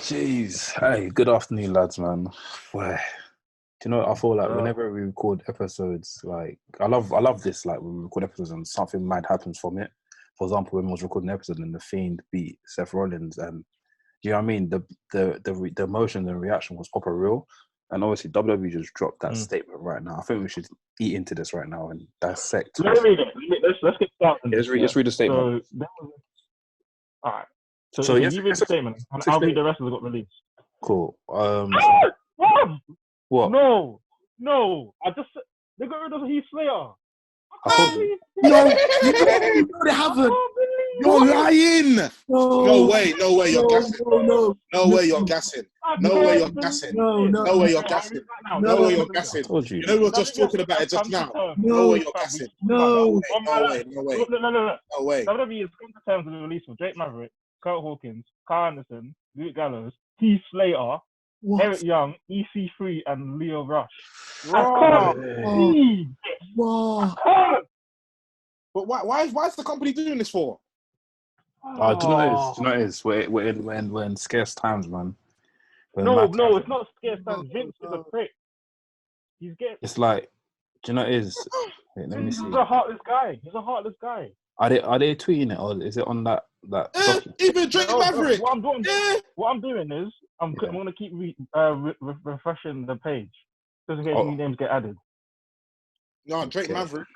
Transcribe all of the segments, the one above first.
Jeez. Hey, good afternoon, lads, man. Boy, do you know, I feel like Uh, whenever we record episodes, like I love this, like when we record episodes and something mad happens from it. For example, when I was recording an episode and the Fiend beat Seth Rollins, and you know what I mean, the emotion and reaction was proper real. And obviously, WWE just dropped that statement right now. I think we should eat into this right now and dissect. Let me read it. Let's get started. Let's read the statement. All right. So, So yes, you read the statement, and let's I'll explain. read the rest of what got released. Cool. What? What? No. They got rid of Heath Slater. I thought. No, they haven't. You're lying. No way, No, you're gassing. No way, you're gassing. No way, you're gassing. No way, you're gassing. No way, you're gassing. Told you. You know we were just talking about it just now. No way, you're gassing. No. No way. No way. WWE has come to terms with the release of Drake Maverick, Kurt Hawkins, Carl Anderson, Luke Gallows, Heath Slater, Eric Young, EC3, and Leo Rush. I can't believe it. Wow. But why is the company doing this for? Do you know what it is? We're in scarce times, man. No, it's not scarce times. Vince is a prick. He's getting. It's like, do you know what it is? Wait, let me see. He's a heartless guy. Are they tweeting it or is it on that Even Drake Maverick. What I'm doing is I'm gonna keep refreshing the page just in case new names get added. No, Drake Maverick.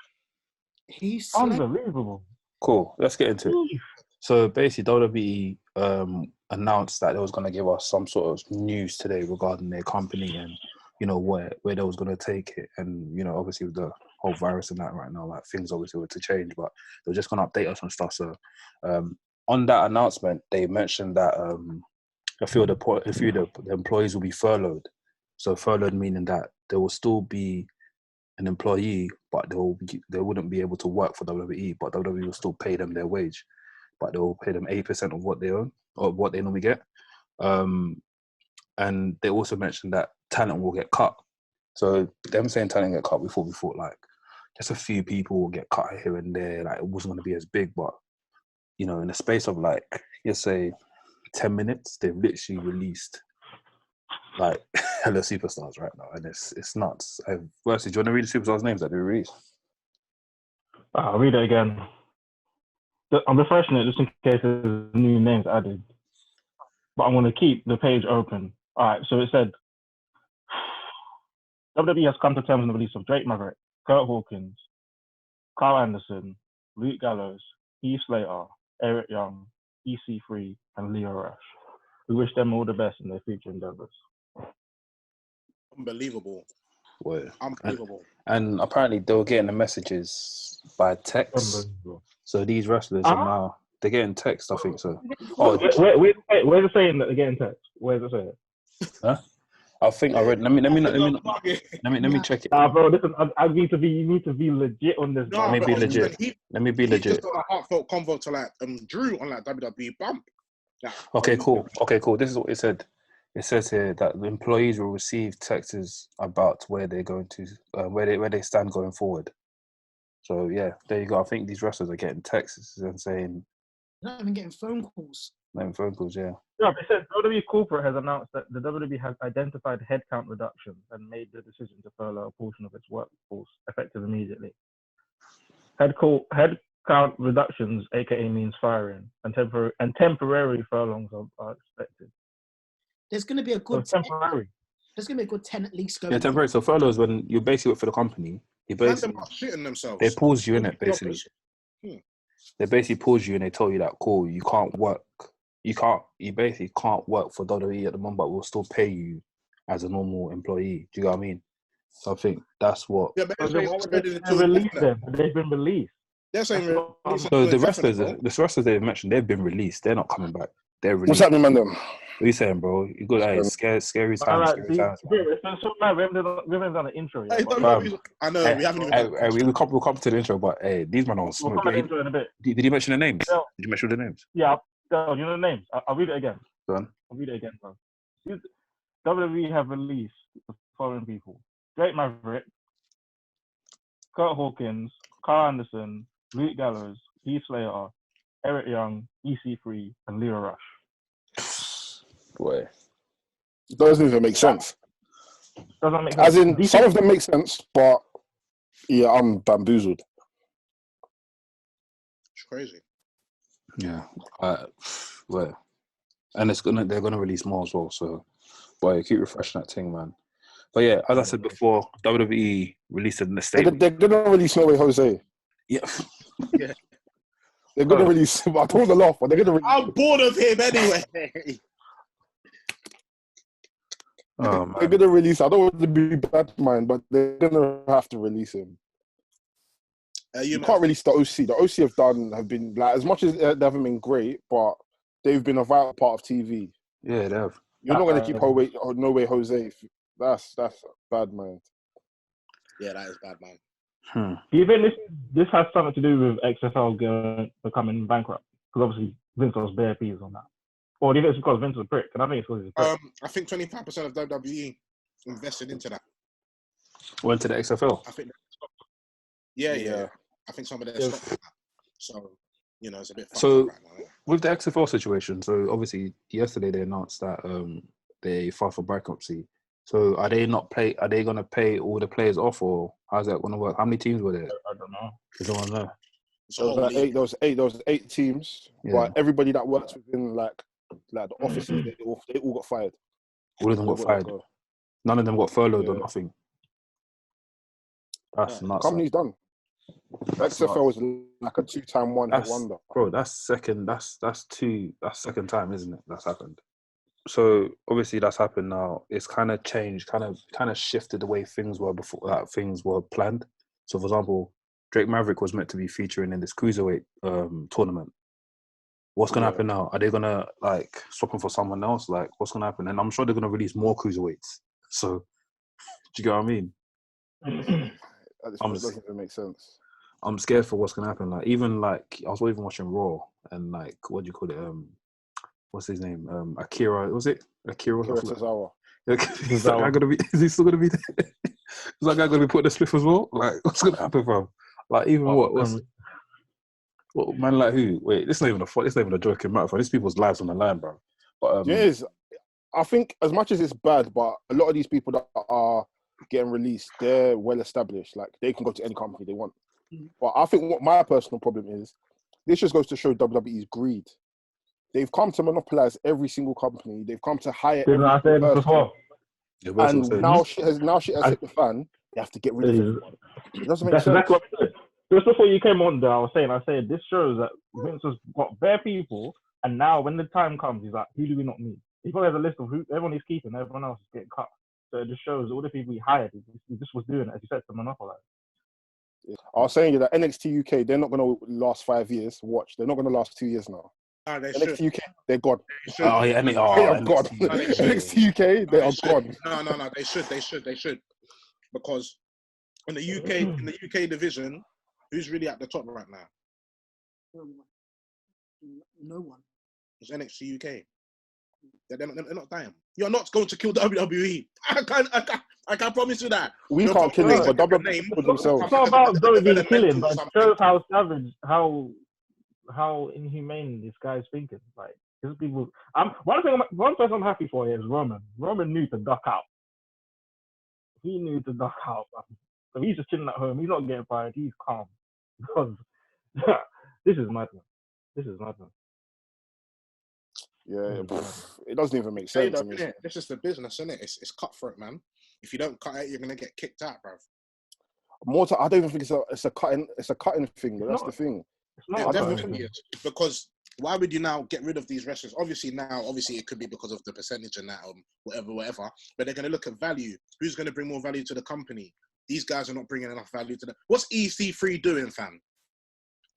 He's unbelievable. Cool. Let's get into it. So basically, WWE announced that they was going to give us some sort of news today regarding their company and where they was going to take it, and obviously with the whole virus and that right now, like things obviously were to change, but they're just going to update us on stuff. So on that announcement, they mentioned that a few of the employees will be furloughed. So furloughed meaning that they will still be an employee, but they wouldn't be able to work for WWE, but WWE will still pay them their wage, but they will pay them 8% of what they own or what they normally get. And they also mentioned that talent will get cut. So them saying talent get cut, we thought like just a few people will get cut here and there. Like it wasn't going to be as big, but in the space of like, let's say 10 minutes, they've literally released like hella superstars right now, and it's nuts. Worsley, do you want to read the superstars' names that they released? I'll read it again. I'm refreshing it just in case there's new names added, but I'm going to keep the page open. All right, so it said WWE has come to terms on the release of Drake Maverick, Kurt Hawkins, Carl Anderson, Luke Gallows, Heath Slater, Eric Young, EC3, and Leo Rush. We wish them all the best in their future endeavors. Unbelievable. Well, unbelievable. And apparently they were getting the messages by text. So these wrestlers are now, they're getting text, I think so. Where's it saying that they're getting text? Where's it saying? Huh? I think I read. Let me check it. Bro, listen, you need to be legit on this. No, let me be legit. He just got a heartfelt convo to like Drew on like WWE bump. Like, okay, cool. This is what it said. It says here that the employees will receive texts about where they're going to, where they stand going forward. So yeah, there you go. I think these wrestlers are getting texts and saying. They're not even getting phone calls. Not even phone calls, yeah. Yeah, it says WWE Corporate has announced that the WWE has identified headcount reductions and made the decision to furlough a portion of its workforce effective immediately. Headcount reductions, aka means firing, and temporary furlongs are expected. There's going to be a good temporary. There's going to be a good 10 at least going. Yeah, temporary. So furloughs when you basically work for the company, you basically shitting themselves. They pause you in it basically. They basically pause you and they tell you that cool, you can't work. You basically can't work for WWE at the moment, but we'll still pay you as a normal employee. Do you know what I mean? So I think that's what. Yeah, but they've been released. They're saying so the wrestlers they've mentioned, they've been released. They're not coming back. They're released. What's happening, Mandem? What are you saying, bro? You good? Scary times. We haven't done an intro yet. I know we haven't even. We'll come to the intro, but hey, these men are smoke. We'll come to the intro in a bit. Did you mention the names? No. Did you mention the names? Yeah, you know the names. I'll read it again. Go on. I'll read it again, bro. WWE have released the following people: Drake Maverick, Kurt Hawkins, Carl Anderson, Luke Gallows, Heath Slater, Eric Young, EC3, and Leo Rush. Boy, It doesn't even make sense. Doesn't make sense. As in, some of them make sense, but yeah, I'm bamboozled. It's crazy. Yeah. Well, and they're gonna release more as well. So, boy, keep refreshing that thing, man. But yeah, as I said before, WWE released a statement. They're gonna release No Way Jose. Yeah. Yeah. They're gonna release him. I don't want to laugh, but they're gonna release I'm bored of him anyway. Oh, man. They're gonna release. I don't want to be bad man, but they're gonna have to release him. You can't release the OC. The OC have been like, as much as they haven't been great, but they've been a vital part of TV. Yeah, they have. You're not gonna keep No Way Jose. That's bad, man. Yeah, that is bad, man. Do you think this has something to do with XFL becoming bankrupt? Because obviously Vince was bare peas on that. Or do you think it's because Vince was a prick? And I think it's because he's a prick. I think 25% of WWE invested into that. Went to the XFL. I think. Yeah. I think some of their stock. So it's a bit. So right now, yeah. with the XFL situation, so obviously yesterday they announced that they filed for bankruptcy. So are they going to pay all the players off, or how's that going to work? How many teams were there? I don't know. You don't know. So there was eight teams, but everybody that works within like the offices, they all got fired. All of them got fired. None of them got furloughed or nothing. That's nuts. Company's done. XFL was like a 2-time one-hit wonder. Bro, that's second time, isn't it? That's happened. So obviously that's happened now. It's kind of changed, kind of shifted the way things were before. That things were planned. So for example, Drake Maverick was meant to be featuring in this cruiserweight tournament. What's gonna happen now? Are they gonna like swap him for someone else? Like, what's gonna happen? And I'm sure they're gonna release more cruiserweights. So, do you get what I mean? It doesn't even make sense. I'm scared for what's gonna happen. Like, even like I was even watching Raw, and like, what do you call it? What's his name? Akira. Was it Akira Tozawa. Is that guy gonna be? Is he still gonna be there? Is that guy gonna be put in the spliff as well? Like, what's gonna happen, bro? Like, even what man like who? Wait, this is not even a joking matter. For these people's lives on the line, bro. But it is. I think as much as it's bad, but a lot of these people that are getting released, they're well established. Like they can go to any company they want. But I think what my personal problem is, this just goes to show WWE's greed. They've come to monopolize every single company. They've come to hire every person. And now shit has hit the fan. They have to get rid of it. It doesn't make sense. Exactly what I said. Just before you came on there, I said this shows that Vince has got bare people, and now when the time comes, he's like, who do we not need? He probably has a list of who everyone he's keeping, everyone else is getting cut. So it just shows all the people he hired, he just was doing it, as he said, to monopolize. I was saying that NXT UK, they're not going to last 5 years. Watch, they're not going to last 2 years now. NXT UK, they're gone. They are gone. NXT UK, they are gone. No, they should. Because in the UK division, who's really at the top right now? No one. It's NXT UK. They're not dying. You're not going to kill WWE. I can promise you that. We can't kill it, but WWE kill themselves. It's not about WWE killing, but it shows how savage, how inhumane this guy's thinking. Like, these people. One person I'm happy for is Roman. Roman knew to duck out. He knew to duck out. So he's just chilling at home. He's not getting fired. He's calm because this is madness. Yeah, it doesn't even make sense. This is the business, isn't it? It's cutthroat, man. If you don't cut it, you're gonna get kicked out, bro. I don't even think it's a cutting thing. That's the thing. It's not. It definitely is. Because why would you now get rid of these wrestlers? Obviously it could be because of the percentage and that, whatever. But they're gonna look at value. Who's gonna bring more value to the company? These guys are not bringing enough value to them. What's EC3 doing, fam?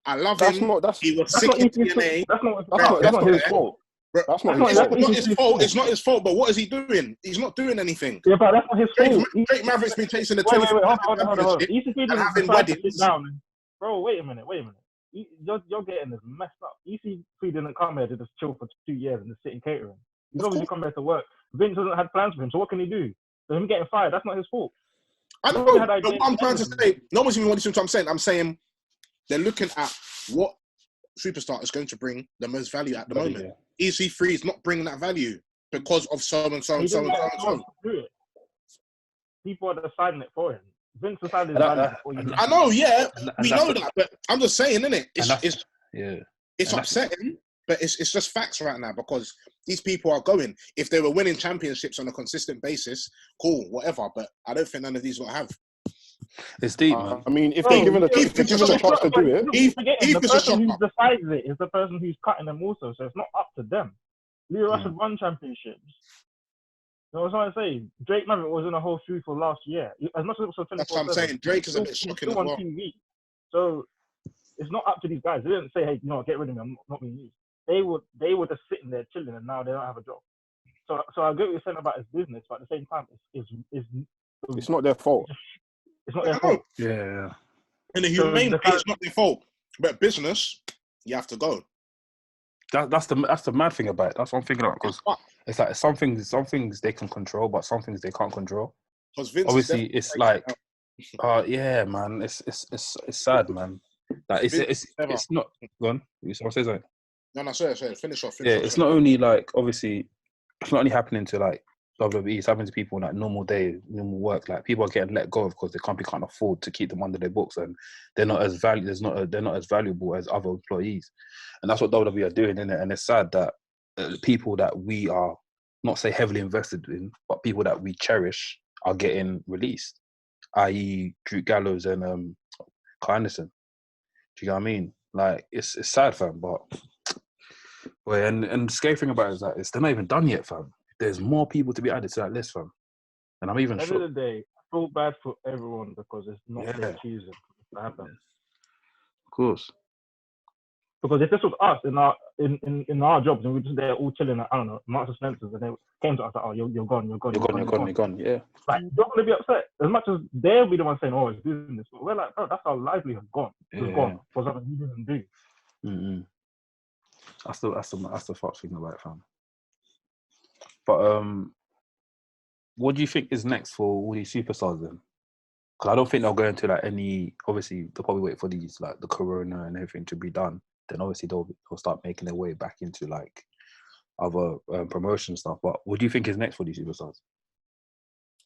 I love him. He was sick in TNA. That's not his fault. That's not his fault. It's not his fault. But what is he doing? He's not doing anything. Yeah, but that's not his fault. Drake Maverick's been chasing the hold on. EC3 didn't decide to sit down. Bro, wait a minute. You're getting this messed up. EC3 didn't come here to just chill for 2 years and just sit in catering. He's obviously come here to work. Vince hasn't had plans for him, so what can he do? So him getting fired, that's not his fault. I know. What I'm trying to say, no one's even listening to what I'm saying. They're looking at what superstar is going to bring the most value at the moment. EC3 is not bringing that value. because of so and so He and so didn't and get so a and chance so. to do it. People are deciding it for him. Vince decided his And that- value that- before you. and- I know, yeah, and we that's know the- that, but I'm just saying, innit? and that's It's yeah. it's and that's- upsetting, but it's just facts right now because these people are going. If they were winning championships on a consistent basis, cool, whatever. But I don't think none of these will have. It's deep, man. I mean, if Bro, they're given a Keith, chance it's a to shocker. do it, You're forgetting the Keith is a person who shocker. decides it is the person who's cutting them also, so it's not up to them. Leo Rush had won championships. You know what I'm trying to say? Drake Maverick was in a whole feud for last year. As much as it was 24/7. That's what I'm saying. Drake is a bit shocking as on well. TV. So it's not up to these guys. They didn't say, hey, get rid of me. I'm not being used. They were just sitting there chilling, and now they don't have a job. So I get what you're saying about his business, but at the same time, it's not their fault. It's not their fault. Yeah. In the humane way, it's not their fault. But business, you have to go. That's the mad thing about it. That's what I'm thinking about, because it's like some things they can control, but some things they can't control. Obviously, it's like, yeah, man, it's sad, man. Like it's not gone. I'll say something. No, sorry. Finish off. It's not only like, obviously, it's not only happening to like WWE. It's happening to people in like normal work. Like people are getting let go of because the company can't afford to keep them under their books, and they're not as they're not as valuable as other employees, and that's what WWE are doing, isn't it? And it's sad that people that we are not say heavily invested in, but people that we cherish are getting released, i.e., Drew Gallows and Kyle Anderson. Do you know what I mean? Like it's sad, fam. But and the scary thing about it is that they're not even done yet, fam. There's more people to be added to that list, fam. And I'm even At the end shocked. of the day, I feel bad for everyone because it's not their choosing to happen. Of course. Because if this was us in our jobs and we were just there all chilling, I don't know, Marks and Spencer's, and they came to us like, oh, you're gone. You're gone. Yeah. Like, you're going to be upset. As much as they'll be the one saying, oh, it's business. But we're like, bro, that's our livelihood gone. It's gone for something you didn't do. Mm-hmm. That's the fuck thing about it, fam. But what do you think is next for all these superstars then? Because I don't think they'll go into like any. Obviously, they'll probably wait for these like the corona and everything to be done. Then obviously they'll start making their way back into like other promotion stuff. But what do you think is next for these superstars?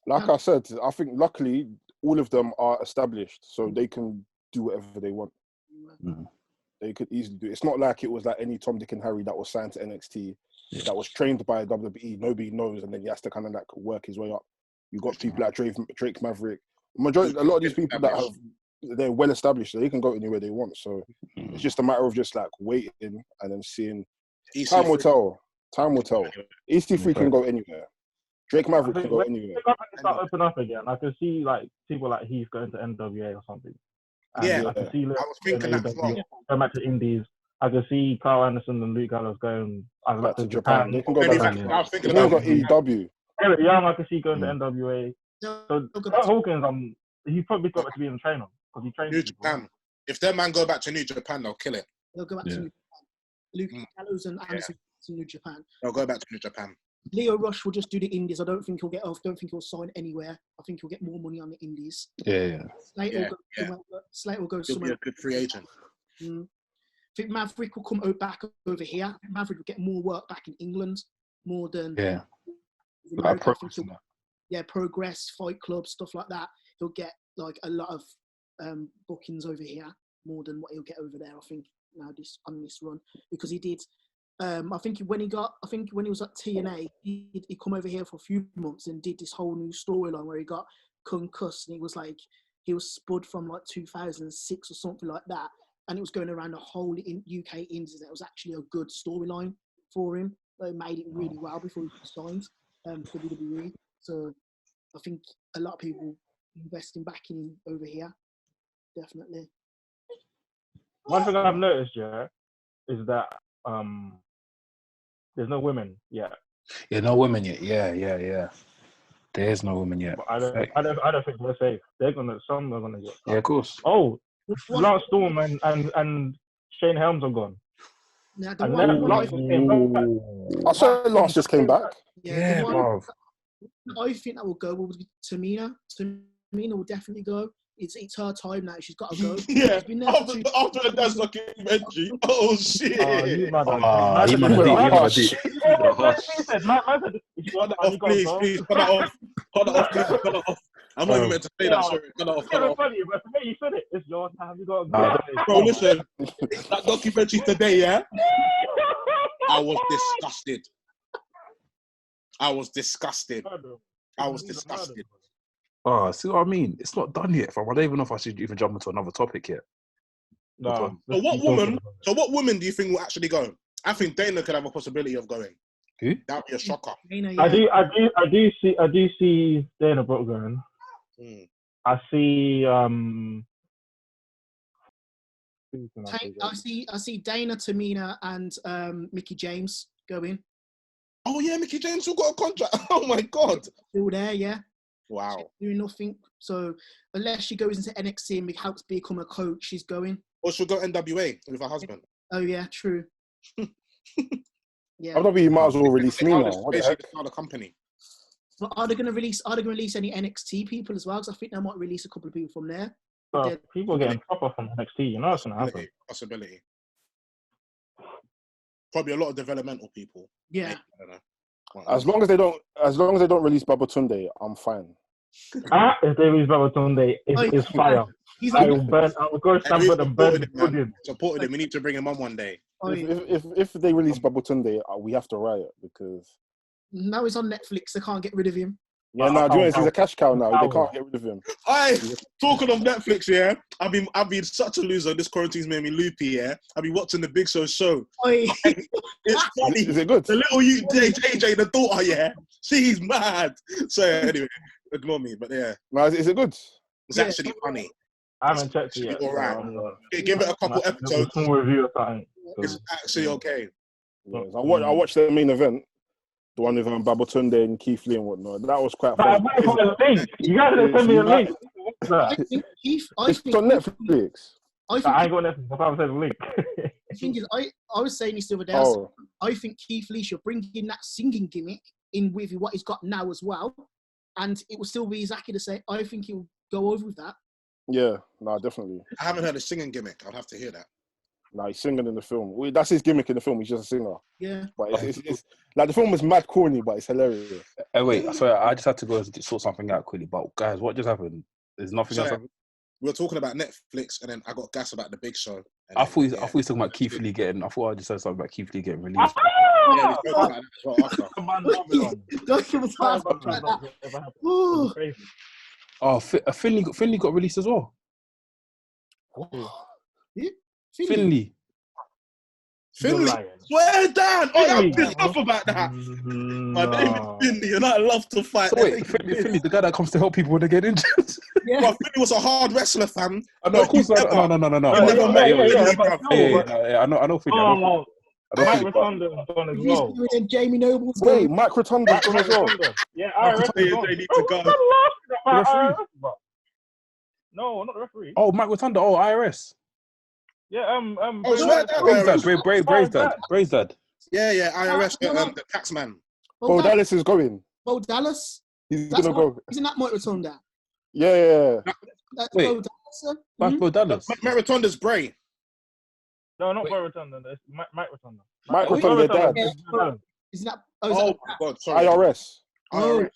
Like I said, I think luckily all of them are established, so they can do whatever they want. Mm-hmm. They could easily do it. It's not like it was like any Tom, Dick, and Harry that was signed to NXT, that was trained by WWE. Nobody knows, and then he has to kind of like work his way up. You got people like Drake Maverick. A lot of these people they're well established, so they can go anywhere they want. So it's just a matter of just like waiting and then seeing. Time will tell. EC3 can go anywhere. Drake Maverick can go anywhere. If I start opening up again, I can see like people like Heath going to NWA or something. And I can see I was thinking that as well. Going back to Indies. I can see Kyle Anderson and Luke Gallows going back to Japan. They can go back. I was thinking They've about got EW. Eric Young, I can see going to NWA. So Kurt Hawkins, he's probably got to be in the trainer because he trains New people. Japan. If their man go back to New Japan, they'll kill it. They'll go back to New Japan. Luke Gallows and Anderson to New Japan. They'll go back to New Japan. Leo Rush will just do the Indies. I don't think he'll sign anywhere. I think he'll get more money on the Indies. Slater will go He'll somewhere. be a good free agent. I think Maverick will come back over here. Maverick will get more work back in England, more than like Progress. Progress, Fight Club, stuff like that. He'll get like a lot of bookings over here, more than what he'll get over there. I think now on this run, because he did. I think when he was at TNA, he come over here for a few months and did this whole new storyline where he got concussed and he was spud from like 2006 or something like that, and it was going around the whole UK Indies. It was actually a good storyline for him. They made it really well before he signed for WWE. So I think a lot of people investing back in him over here, definitely. One thing I've noticed, is that there's no women yet. Yeah, no women yet. Yeah. There's no women yet. But I don't think we're safe. Some are gonna get. Yeah, of course. Oh, Lance Storm and Shane Helms are gone. Now, I saw Lance just came back. Yeah, bro. I think that will go will be Tamina. Tamina will definitely go. it's her time now. She's got to go. Yeah. She's been there After the Daz documentary. Oh shit. You mad at Ah, you man man are deep. You man are Harsh. deep. He said, man said, it's your Cut that time, off, you gotta please, go. please. Cut that off. Cut that off, please. Cut that off. I'm not even meant to say that. Sorry. Cut that off. It's Cut that not off. funny, but the way you said it, it's your time, you gotta Nah, go. Bro, listen. That documentary today, yeah. I was disgusted. I was disgusted. Oh, see what I mean? It's not done yet, fam. I don't even know if I should even jump into another topic yet. No. So what woman do you think will actually go? I think Dana could have a possibility of going. Who? That would be a shocker. Dana, I yeah. do see Dana Brooke going. I see I see Dana, Tamina, and Mickey James going. Oh yeah, Mickey James still got a contract. Oh my god. Still there, yeah. Wow. She's doing nothing. So unless she goes into NXT and helps become a coach, she's going. Or she'll go NWA with her husband. Oh yeah, true. Yeah. WWE might as well release me now. What the heck? Start a company. But are they going to release any NXT people as well? Because I think they might release a couple of people from there. People getting proper from NXT, you know what's gonna happen. Possibility. Probably a lot of developmental people. Yeah. I don't know. As long as they don't release Babatunde, I'm fine. If they release Babatunde, it's fire. I will go Stamford and burn the building. Supported him. We need to bring him on one day. If they release Babatunde, we have to riot because now he's on Netflix. They can't get rid of him. Yeah, no, he's a cash cow now. They can't get rid of him. Talking of Netflix, yeah, I've been such a loser. This quarantine's made me loopy, yeah. I've been watching the Big Show show. It's funny. Is it good? The little JJ, the daughter, yeah, she's mad. So anyway, ignore me, but yeah. No, is it good? It's actually funny. I haven't checked it yet. All right. Give it a couple episodes. Some review or something. It's actually okay. Yes, I watched the main event. The one with Babatunde and Keith Lee and whatnot. That was quite fun. You guys didn't send me a link. It's on Netflix. I ain't got Netflix. I thought I said a link. The thing is, I was saying this the other day. I think Keith Lee should bring in that singing gimmick in with what he's got now as well. And it will still be exactly the same. I think he'll go over with that. Yeah, no, definitely. I haven't heard a singing gimmick. I'd have to hear that. No, he's singing in the film. That's his gimmick in the film. He's just a singer. Yeah. But it's like the film is mad corny, but it's hilarious. Wait, sorry, I just had to go sort something out quickly. But guys, what just happened? There's nothing else. We were talking about Netflix, and then I got gas about the Big Show. I thought he was talking about Keith Lee getting. I thought I just said something about Keith Lee getting released. Yeah, we spoke about that as well after. Oh, Finley got released as well. Yeah? Finley. Swear down! I'm pissed off about that. My name is Finley, and I love to fight. So wait, Finley, the guy that comes to help people when they get injured. Yeah. Well, Finley was a hard wrestler, fam. No, of course not. No. I know Finley. Mike Rotunda's gone as well. And Jamie Noble's Wait, Mike Rotunda's gone as well. Yeah, IRS They need to go. No, not the referee. Oh, Mike Rotunda. Oh, IRS. Yeah, Bray's dad. Yeah, IRS, the tax man. Bo Dallas is going. Bo Dallas? He's going to go. Isn't that Mike Rotunda? Yeah. That's Wait. Bo Dallas. That's Bo Dallas. Mike Rotunda's Bray. No, not Mike Rotunda. It's Mike Rotunda. Mike Rotunda, dad. Isn't that? Oh, God, sorry. IRS. Oh,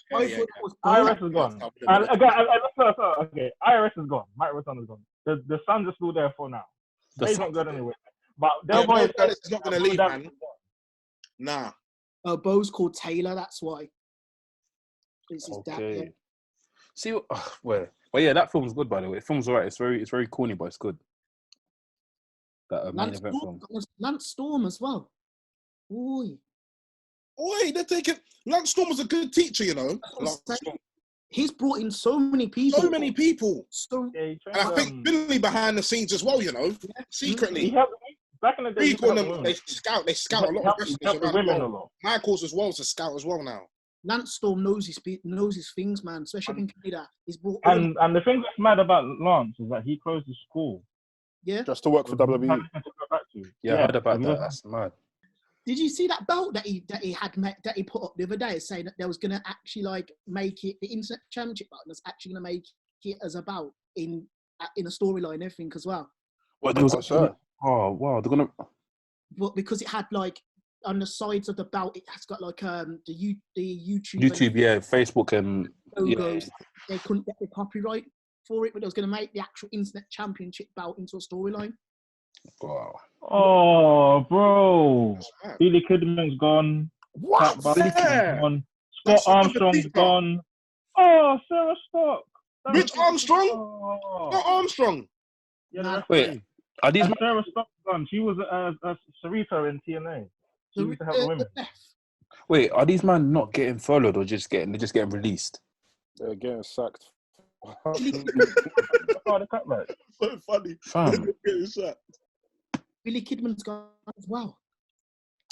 IRS is gone. Okay, IRS is gone. Mike Rotunda's gone. The Suns are still there for now. They don't go anywhere. But Bo Dallas is not going to leave, man. Nah. Bo's called Taylor, that's why. It's his dad. Yeah. See, well, yeah, that film's good, by the way. The film's alright. It's very corny, but it's good. That main event film. Lance Storm as well. Oi, they're taking. Lance Storm was a good teacher, you know. He's brought in so many people. And I think Finley behind the scenes as well, you know, secretly. Back in the day, they scout a lot of wrestlers around. Michaels as well is a scout as well now. Lance Storm knows his things, man. Especially in Canada, he's brought. And the thing that's mad about Lance is that he closed the school. Yeah. Just to work for WWE. Yeah, I heard about that. That's mad. Did you see that belt that he put up the other day, saying that they was gonna actually like make it the Internet Championship belt, and it's actually gonna make it as a belt in a storyline and everything as well. Well, there was Oh, sure. oh wow, they're gonna. But because it had like on the sides of the belt, it has got like the YouTube YouTube, yeah, Facebook, and logos. They couldn't get the copyright for it, but it was going to make the actual Internet Championship belt into a storyline. wow. Oh, bro. That's mad. Billy Kidman's gone. What? Pat Buckley's Yeah. gone. Scott That's Armstrong's undefeated. gone. Oh, Sarah Stock. Which Armstrong? Oh. Not Armstrong. Yeah, the Nah. referee. Wait, are these? And Sarah Stock's gone. She was a Sarita in TNA. She used to help the women. Wait, are these men not getting furloughed or just getting released? They're getting sacked. Oh, the cut right. So funny. Fam. Getting sacked. Billy Kidman's gone as well.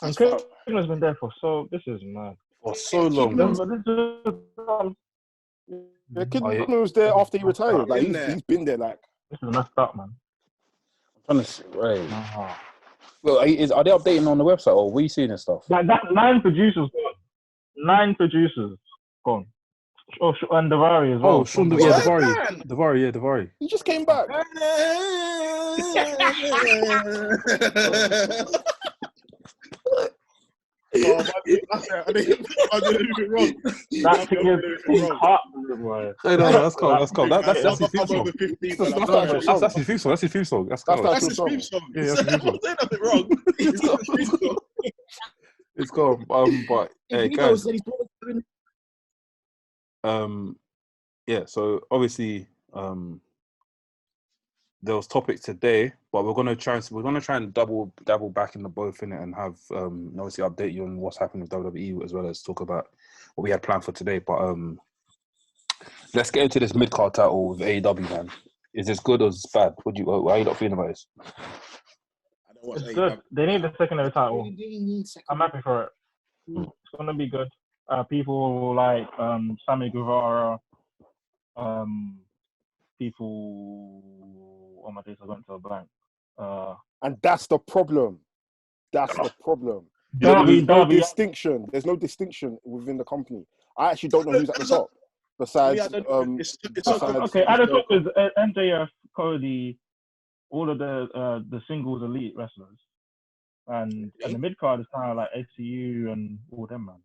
And That's Kidman's been there for this is mad. For so long. Yeah, Kidman was there after he retired. Like he's been there. Like This is messed up, man. I'm trying to see, right. Uh-huh. Well, are they updating on the website or are we seeing this stuff? That 9 producers gone. 9 producers gone. Oh, and Davari as well. Oh, Sean, What? Davari. he just came back. Oh, I didn't do it wrong. That thing is hot, boy. Hey, no, that's cool. That's cool. That's his theme I'm song. over 15, That's but I'm not sorry. actual That's his theme song. That's his theme song. That's That's cool. That's his theme song. Yeah, that's his theme song. I'm saying nothing wrong. It's not his theme song. It's cool. But hey, If he guys. goes, then he's brought Yeah. So obviously, there was topics today, but we're gonna try and dabble back in the both in it and have obviously update you on what's happening with WWE as well as talk about what we had planned for today. But let's get into this mid-card title with AEW, man. Is this good or is this bad? How are you not feeling about this? I don't watch It's AEW. good. They need the secondary title. Really need second. I'm happy for it. It's gonna be good. People like Sammy Guevara, people. Oh my days, I went to a blank. And that's the problem. That's the problem. Darby, There's no Darby. distinction. There's no distinction within the company. I actually don't know who's at the top. Besides, It's Okay, at the top is MJF, Cody, all of the singles elite wrestlers, and the mid card is kind of like ACU and all them, man.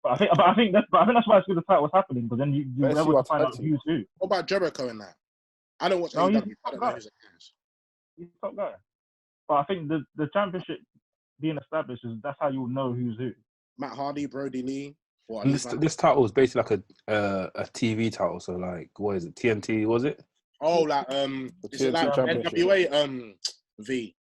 But I think that's why it's good to fight what's happening, because then you're Let's see able to what's find out happening. who's who. What about Jericho in that? I don't watch No, he's AEW. I don't know who's against. He's the top guy. But I think the championship being established that's how you'll know who's who. Matt Hardy, Brody Lee. What, And this title is basically like a TV title. So like, what is it? TNT? Was it? Oh, like is it TNT like Championship. NWA V,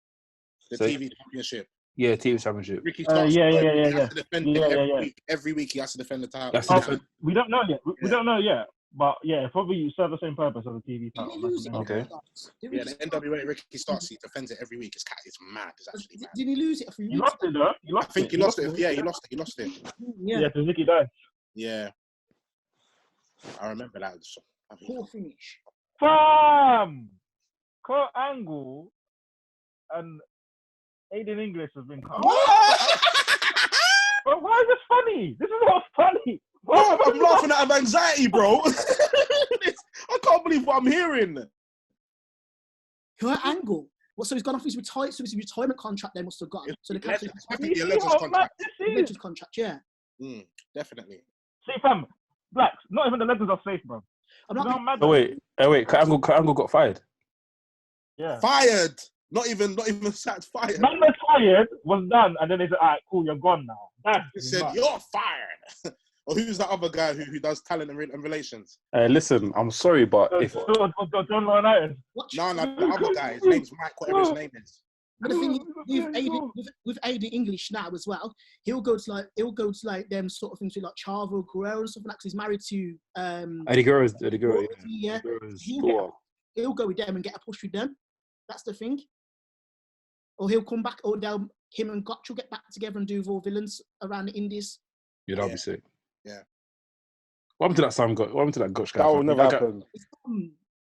the So- TV championship. Yeah, TV championship. Ricky Starks. yeah. He has to defend it Yeah. week. Every week he has to defend the title. That's the We don't know yet. We don't know yet. But yeah, it probably serve the same purpose as a TV title. Did he lose it? Okay. Yeah, the NWA Ricky Starks, he defends it every week. It's mad. It's actually mad. Did he lose it a few You weeks lost it though. You I lost think he lost it. Yeah, he lost it. Yeah, Yeah, because Nicky died. Yeah. I remember that. poor finish. Fam! Kurt Angle and Aiden English has been cut. But why is this funny? This is not funny. Bro, I'm laughing out of anxiety, bro. I can't believe what I'm hearing. Her angle. Well, so he's gone off his retirement contract. They must have got. So the captain It's definitely a Legends contract. Legends contract. Yeah. Definitely. See, fam, blacks. Not even the legends are safe, bro. I'm You know not. how mad Oh that is? wait. Kurt Angle got fired. Yeah. Fired. Not even sacked. Fired. Man retired, was done, and then they said, all right, cool, you're gone now. He That's said, nuts. "You're fired." Or who's that other guy who does talent and relations? Listen, I'm sorry, but if John Laurinaitis. No, the other guy. His name's Mike. Whatever his name is. And the thing is, with AD English now as well, he'll go to like them sort of things with like Chavo Guerrero and stuff like that. 'Cause he's married to Eddie Guerrero, yeah. Guerrero's He'll go with them and get a push with them. That's the thing. Or he'll come back, or him and Gotch will get back together and do Raw villains around the Indies. Yeah, that'll be sick. Yeah. What happened to that Sam? What happened to that Gotch guy? That will never That guy- happen.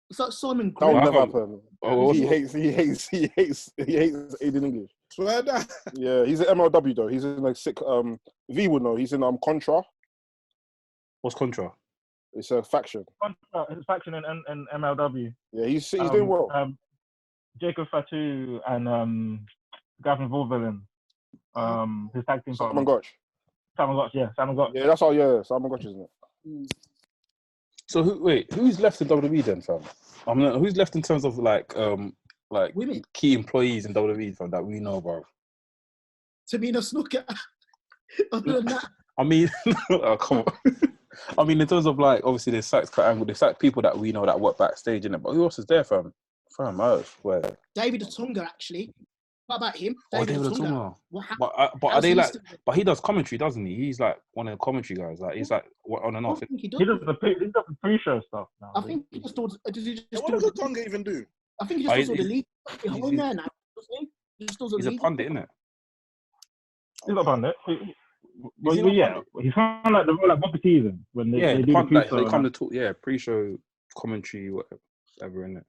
It's like Simon That will Gray. never happen. Oh, He hates Aiden English. Swear that. Yeah, he's an MLW though. He's in like sick. V would know. He's in Contra. What's Contra? It's a faction. His faction in MLW. Yeah, he's doing well. Jacob Fatu and Gavin Vorvillain, his tag team partner. Simon Gotch, yeah. Yeah, that's all. Yeah, Simon Gotch, isn't it? So who's left in WWE then, fam? I mean, who's left in terms of like women, key employees in WWE, fam, that we know about? Tamina Snooker. Other than that, I mean, oh, come on. I mean, in terms of like, obviously, there's Kurt Angle, there's people that we know that work backstage, innit? But who else is there, fam? Fam, where? David Otunga, actually. What about him? David Otunga. What happened? But are they like? But he does commentary, doesn't he? He's like one of the commentary guys. Like he's like on and off. He does the pre-show stuff now. I think he just does. What does Otunga even do? I think he just does all the league. He's there now. He's a pundit, isn't it? He's not a pundit. Well, yeah, he's kind of like the role like Bobby Season when they do the pre-show. They come to talk, pre-show commentary, whatever, innit?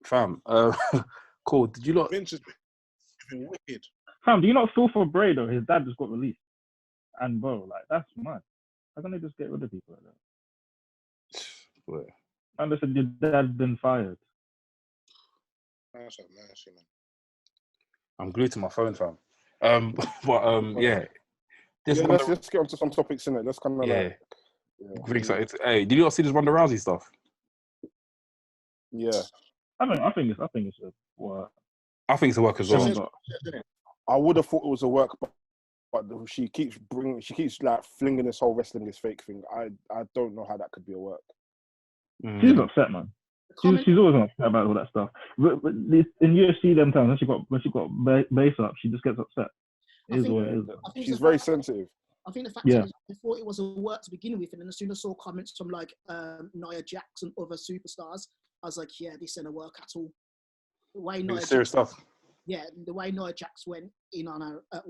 Fam, cool. Did you not? Vince has been wicked. Fam, do you not feel for Bray though? His dad just got released, and bro, like that's mad. How can they just get rid of people like that? What? And they said your dad's been fired. That's mercy, man. I'm glued to my phone, fam. Yeah. Let's get onto some topics in it. Let's kind of Hey, did you not see this Ronda Rousey stuff? Yeah. I think it's a work. I think it's a work as well. I would have thought it was a work, but she keeps like flinging this whole wrestling is fake thing. I don't know how that could be a work. She's upset, man. She's always upset about all that stuff. But in UFC, them times when she got base up, she just gets upset. She's very sensitive. I think the fact is, I thought it was a work to begin with, and then as soon as I saw comments from like Nia Jax and other superstars, I was like, yeah, this ain't a work at all. The way Nia serious stuff. Yeah, the way Nia Jax went in on her at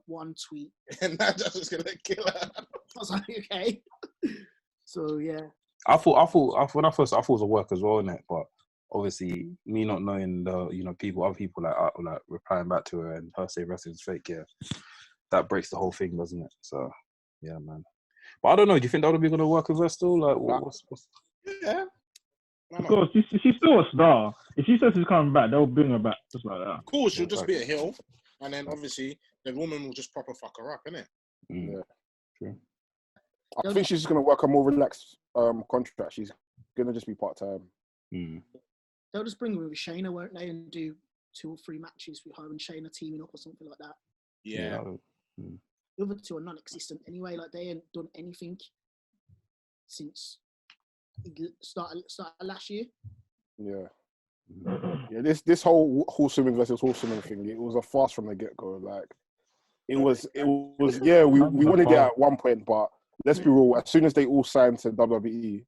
one tweet, and that just was gonna kill her. I was like, okay. So yeah. I thought when I first, I thought it was a work as well, innit? But obviously, me not knowing the other people like replying back to her and her say wrestling's fake, that breaks the whole thing, doesn't it? So yeah, man. But I don't know. Do you think that would be gonna work with her still? Like, what's... Yeah. Of course, she's still a star. If she says she's coming back, they'll bring her back just like that. Of course, she'll just be a heel, and then obviously the woman will just proper fuck her up, innit? Yeah. True. I think she's going to work a more relaxed contract. She's going to just be part-time. They'll just bring her with Shayna, won't they, and do 2 or 3 matches with her and Shayna teaming up or something like that. Yeah. The other 2 are non-existent anyway. Like, they ain't done anything since started last year. Yeah. Yeah, this whole horsewomen versus horsewomen thing, it was a farce from the get-go. Like, it was yeah, we wanted it at one point, but let's be real, as soon as they all signed to WWE,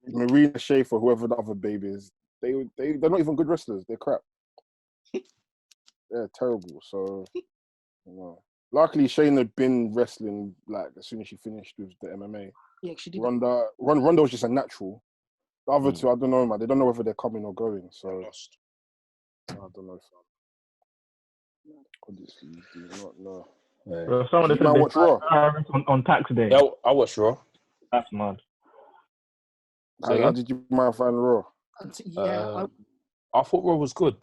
Marina Schaefer, whoever the other baby is, they're not even good wrestlers. They're crap. They're terrible. So, luckily Shayna had been wrestling like as soon as she finished with the MMA. Yeah, she did. Ronda was just a natural. The other 2, I don't know, man. They don't know whether they're coming or going. So, I don't know. Obviously, you do not know. Well, someone said watch Raw on tax day. Yeah, I watched Raw. That's mad. How did you mind find Raw? Yeah, I thought Raw was good.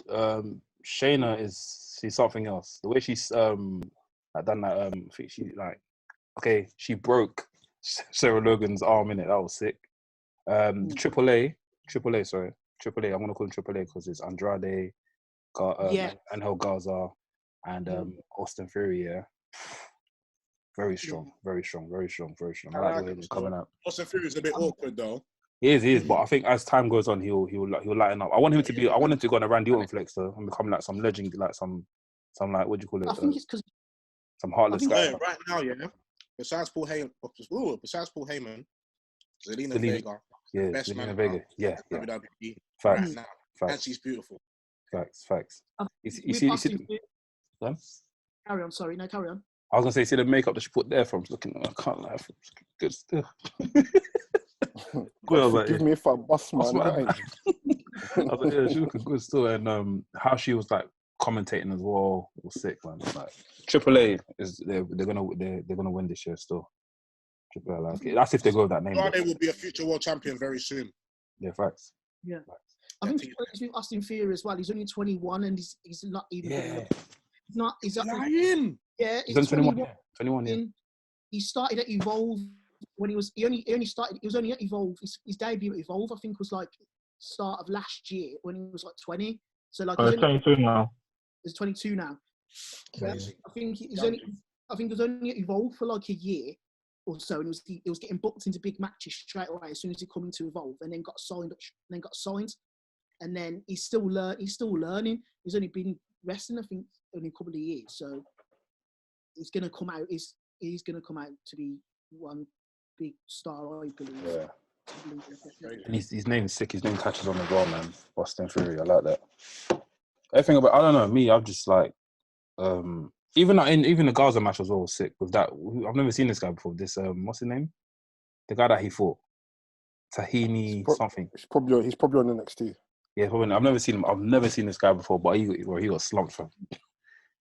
Shayna she's something else. The way she's done that, I think she broke Sarah Logan's arm in it. That was sick. AAA. I'm gonna call him AAA because it's Andrade, Angel Garza, and Austin Theory. Yeah. Very strong. I like the way he's coming out. Austin Theory is a bit awkward though. He is, but I think as time goes on, he'll lighten up. I want him to go on a Randy Orton flex though and become like some legend, like some like, what do you call it? I think it's because some heartless guy. Right now, besides Paul Heyman, Zelina Vega, best man Vega, yeah. WWE, Facts. right now, and she's beautiful. Facts. You see. Carry on. Sorry, no, carry on. I was gonna say, see the makeup that she put there from looking. I can't lie, good still. Forgive me if I bust my name. I was like, yeah, she's looking good still, and how she was like commentating as well was sick, man. Like AAA is they're gonna win this year still. Like it. That's if they go with that name. Andrade will be a future world champion very soon. Yeah, facts. Yeah. I think he's with Austin Theory as well. He's only 21 and he's not even. Yeah. He's lying. Yeah, He's 21. 21. Yeah. He started at Evolve when he only started. He was only at Evolve. His debut at Evolve, I think, was like start of last year when he was like 20. So like he's 22 now. He's 22 now. Crazy. I think he was only at Evolve for like a year or so, and he was getting booked into big matches straight away as soon as he come into Evolve, and then got signed. And then he's still learning. He's only been wrestling, I think, only a couple of years. So he's gonna come out. He's gonna come out to be one big star, I believe. Yeah. And his name's sick. His name catches on as well, man. Austin Theory. I like that. Everything about, I don't know, me, I'm just like, even the Gaza match as well was sick with that. I've never seen this guy before. This, what's his name? The guy that he fought. Tahini something. He's probably on the NXT. Yeah, probably. I've never seen him. I've never seen this guy before, but he got slumped from.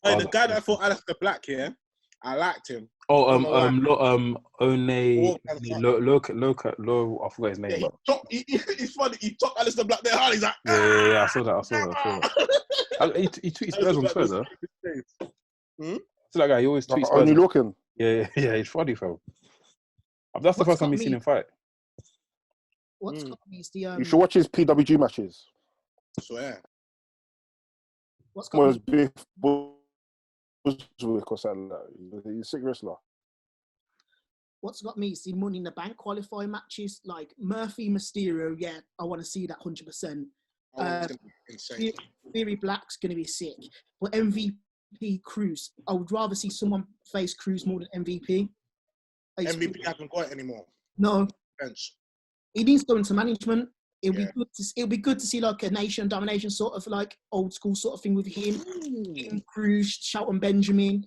Hey, the guy that fought Alistair Black here, I liked him. Oh, One, I forgot his name. Yeah, he's funny. He took Alistair Black there hard. He's like, yeah, I saw that. He tweets Spurs on Twitter. So that guy, he always tweets Spurs. Only looking. Yeah, he's funny, fam. That's the first time we've seen him fight. What's got me is the You should watch his PWG matches. I swear. What's got me? Or something like that. He's a sick wrestler. What's got me is the Money in the Bank qualifying matches, like Murphy, Mysterio. Yeah, I want to see that 100%. Insane. Theory Black's going to be sick, but MVP Cruz, I would rather see someone face Cruz more than MVP. MVP hasn't got it anymore. No, Bench. he needs to go into management. It'll be good to see like a nation domination sort of like old school sort of thing with him, Cruz, Shelton Benjamin,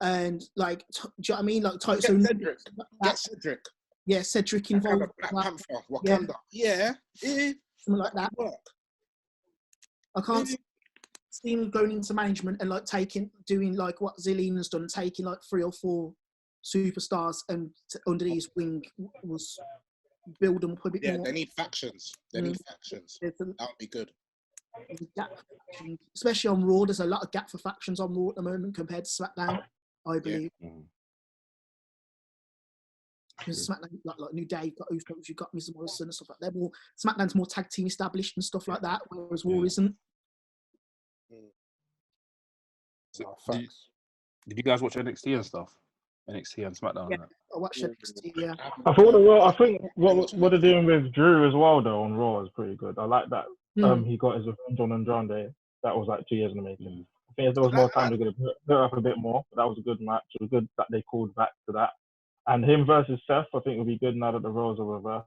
and like, do you know what I mean? Like Get Cedric. Yeah, Cedric involved. Black Panther, Wakanda. Yeah. Something like that. I can't see him going into management and like doing like what Zillion has done, taking like 3 or 4 superstars and under his wing was build them up a bit more. Yeah, they need factions. That would be good. Especially on Raw, there's a lot of gap for factions on Raw at the moment compared to SmackDown, I believe. Because SmackDown, like New Day, you've got Usos, you've got Mr. Morrison and stuff like that. SmackDown's more tag team established and stuff like that, whereas Raw isn't. Did you guys watch NXT and stuff? NXT and SmackDown. Yeah, I watched NXT. Yeah. I think what they're doing with Drew as well though on Raw is pretty good. I like that. He got his revenge on Andrade. That was like 2 years in the making. I think if there was more time, they're going to put up a bit more. But that was a good match. It was good that they called back to that. And him versus Seth, I think would be good now that the roles are reversed.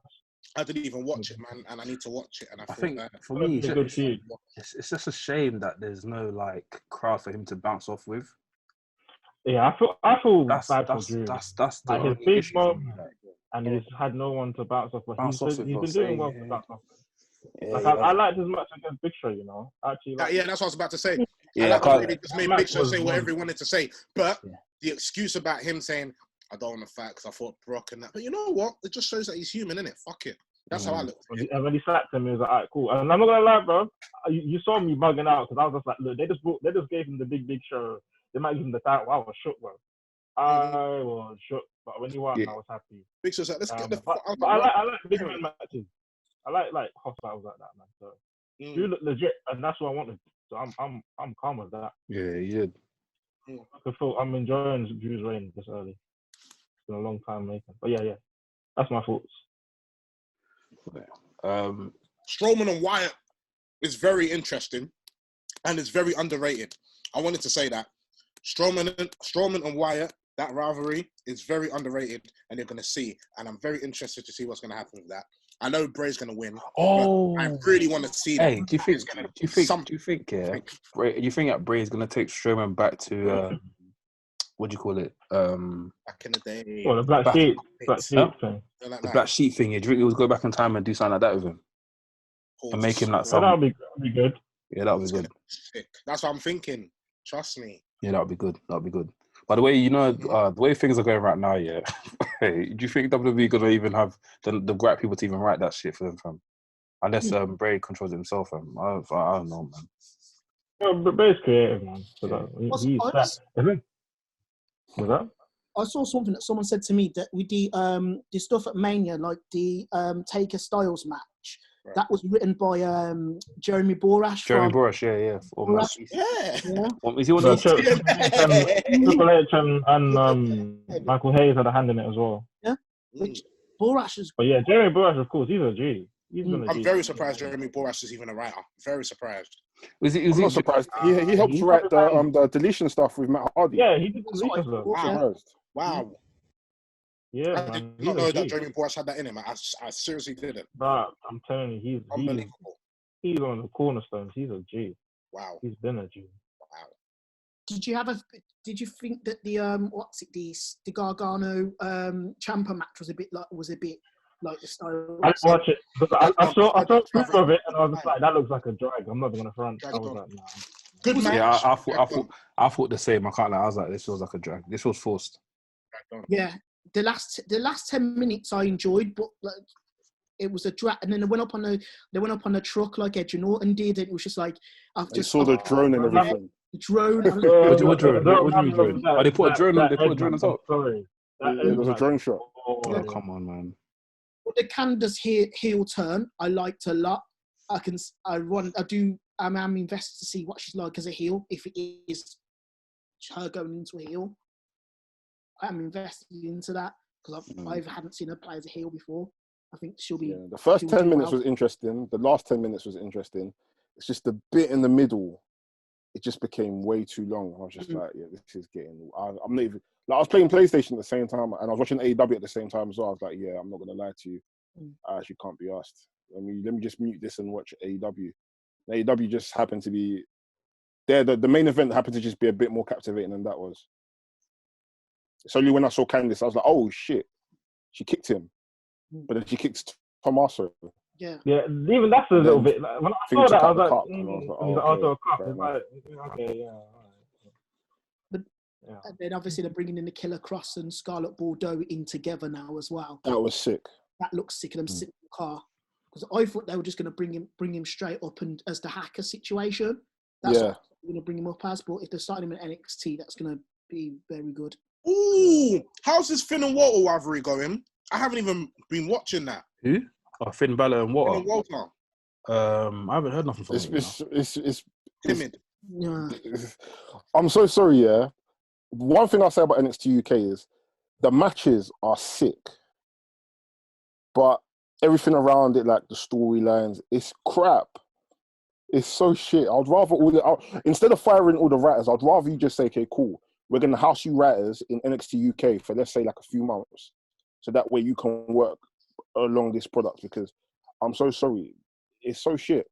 I didn't even watch it, man, and I need to watch it. And I think for me, it's just a shame that there's no like crowd for him to bounce off with. Yeah, I feel bad for Drew. That's like the his big mom, and he's had no one to down off. But he's been doing well to bounce off. I liked his match against Big Show, you know. Actually, yeah, that's what I was about to say. Yeah, I can't really just made Big Show say whatever he wanted to say. But the excuse about him saying, I don't want to fight because I fought Brock and that. But you know what? It just shows that he's human, innit? Fuck it. That's how I look. And when he slapped him, he was like, all right, cool. And I'm not going to lie, bro. You saw me bugging out because I was just like, look, they just gave him the Big Show. They might give him the title. I was shook, bro. I was shook. But when he won, I was happy. Big Show's like, let's get the fuck out. But I like big man matches. I like hostiles like that, man. So you look legit, and that's what I wanted. So I'm calm with that. Yeah, you did. I'm enjoying Drew's reign this early. It's been a long time making. But yeah, that's my thoughts. Strowman and Wyatt is very interesting, and it's very underrated. I wanted to say that Strowman and Wyatt, that rivalry is very underrated, and you're going to see. And I'm very interested to see what's going to happen with that. I know Bray's going to win. Oh, I really want to see. Hey, do you think that Bray's going to take Strowman back to what do you call it? Back in the day. Well, the black sheep thing. The black sheep thing. Yeah, do you think he would go back in time and do something like that with him? And make him like something? That'll be good. Yeah, that'll be good. That's what I'm thinking. Trust me. Yeah, that'll be good. That'll be good. By the way, you know, the way things are going right now, yeah. Do you think WWE gonna even have the right people to even write that shit for them, fam? Unless Bray controls it himself, fam. I don't know, man. Well, but Bray's creative, man. So he's What's that? I saw something that someone said to me that with the stuff at Mania, like the Taker Styles match, that was written by Jeremy Borash. Yeah. Borash. Yeah. Is he one of Triple H and Michael Hayes had a hand in it as well. Yeah. Which Borash is. But yeah, Jeremy Borash, of course, he's a G. I'm very surprised Jeremy Borash is even a writer. Very surprised. I'm not surprised. He helped write the deletion stuff with Matt Hardy. Yeah, he did the deletion stuff. Wow. Yeah, I did not know that Jeremy Borash had that in him. I seriously didn't. But I'm telling you, he's unbelievable. He's one of the cornerstones. He's a G. Wow. He's been a G. Wow. Did you think that the Gargano Ciampa match was a bit like the style? I didn't watch it. I saw proof of it, and I was just like, that looks like a drag. I'm not gonna front. I was like, nah. Good match. Yeah, I thought the same. I can't lie. I was like, this feels like a drag. This was forced. Yeah, the last 10 minutes I enjoyed, but like, it was a drag. And then they went up on the truck like Edge and Orton did. It was just like I saw the drone and everything. The drone. What drone? What do you mean drone? Oh, they put a drone on. They put a drone on top. Sorry, it was a drone shot. Oh, come on, man. The Candace heel turn, I liked a lot. I'm invested to see what she's like as a heel. If it is her going into a heel, I'm invested into that because I hadn't seen her play as a heel before. I think she'll be. Yeah, the first 10 minutes was interesting. The last 10 minutes was interesting. It's just the bit in the middle. It just became way too long. I was just like, yeah, this is getting. I'm not even. Like, I was playing PlayStation at the same time, and I was watching AEW at the same time as well. I was like, yeah, I'm not gonna lie to you. I actually can't be asked. I mean, let me just mute this and watch AEW. AEW just happened to be there. The main event happened to just be a bit more captivating than that was. It's only when I saw Candice, I was like, oh shit, she kicked him, but then she kicked Tommaso. Yeah. Yeah, even that's a little bit. Like, when I saw that, I was like, okay, yeah. But and then obviously they're bringing in the Killer Cross and Scarlett Bordeaux in together now as well. That was sick. That looks sick of them sitting in the car because I thought they were just going to bring him straight up and as the hacker situation. That's what they're going to bring him up as. But if they're starting him in NXT, that's going to be very good. Ooh, how's this Finn and Walter rivalry going? I haven't even been watching that. Who? Oh, Finn Balor and Walter. Finn and Walter. I haven't heard nothing from him. It's timid. Yeah. I'm so sorry. Yeah, one thing I'll say about NXT UK is the matches are sick, but everything around it, like the storylines, it's crap. It's so shit. I'd rather instead of firing all the writers, I'd rather you just say, okay, cool, we're going to house you writers in NXT UK for, let's say, like a few months. So that way you can work along this product, because I'm so sorry. It's so shit.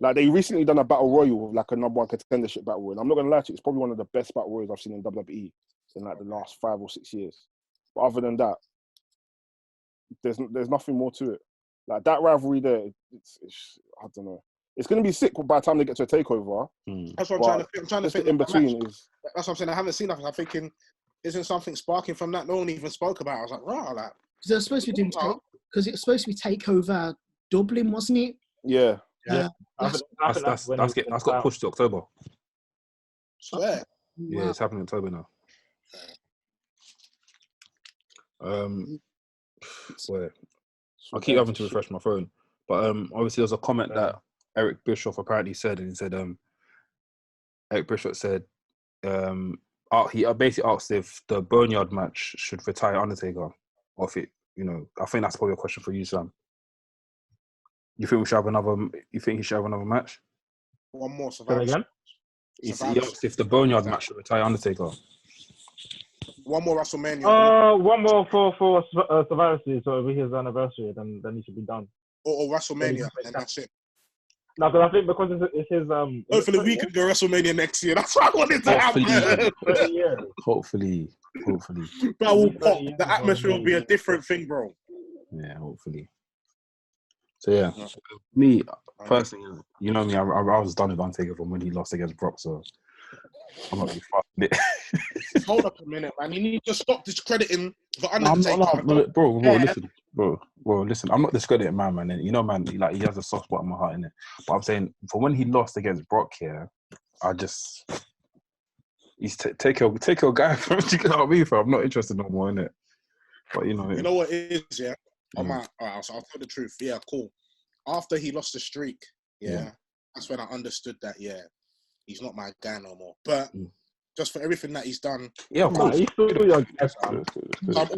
Like, they recently done a battle royal with like a number one contendership battle royal. And I'm not going to lie to you, it's probably one of the best battle royals I've seen in WWE in like the last 5 or 6 years. But other than that, there's nothing more to it. Like, that rivalry there, it's I don't know. It's going to be sick by the time they get to a takeover. That's what I'm trying to think. In between is. That's what I'm saying. I haven't seen nothing. I'm thinking, isn't something sparking from that? No one even spoke about it. I was like, wow, like. Because they're supposed to be doing because it was supposed to be takeover Dublin, wasn't it? Yeah. That's got pushed to October. Swear. Yeah, it's happening in October now. Swear. I keep having to refresh my phone, but obviously there was a comment that Eric Bischoff apparently said, and he said Eric Bischoff said he basically asked if the Boneyard match should retire Undertaker, or if it, I think that's probably a question for you, Sam. You think we should have another? You think he should have another match? One more Survivor. Again? He asked if the Boneyard match should retire Undertaker. One more WrestleMania. One more for Survivor Series, so it'll be his anniversary, then he should be done. Or WrestleMania, and that's it. No, because I think because it's his Hopefully we can go WrestleMania next year. That's what I wanted to happen. Hopefully. That will pop. The atmosphere will be a different thing, bro. Yeah, hopefully. So yeah, me personally, you know me, I was done with Undertaker from when he lost against Brock. So I'm not really fucking it. Hold up a minute, man. You need to stop discrediting the No, I'm Undertaker. not, bro, Yeah. listen. I'm not discrediting man. You know, man, like he has a soft spot in my heart, innit? But I'm saying, for when he lost against Brock here, he's take your guy from you know what I mean, I'm not interested no more, innit? But you know what it is, yeah. Alright, so I'll tell the truth. Yeah, cool. After he lost the streak, that's when I understood that. Yeah, he's not my guy no more. But just for everything that he's done, yeah, of course. I'm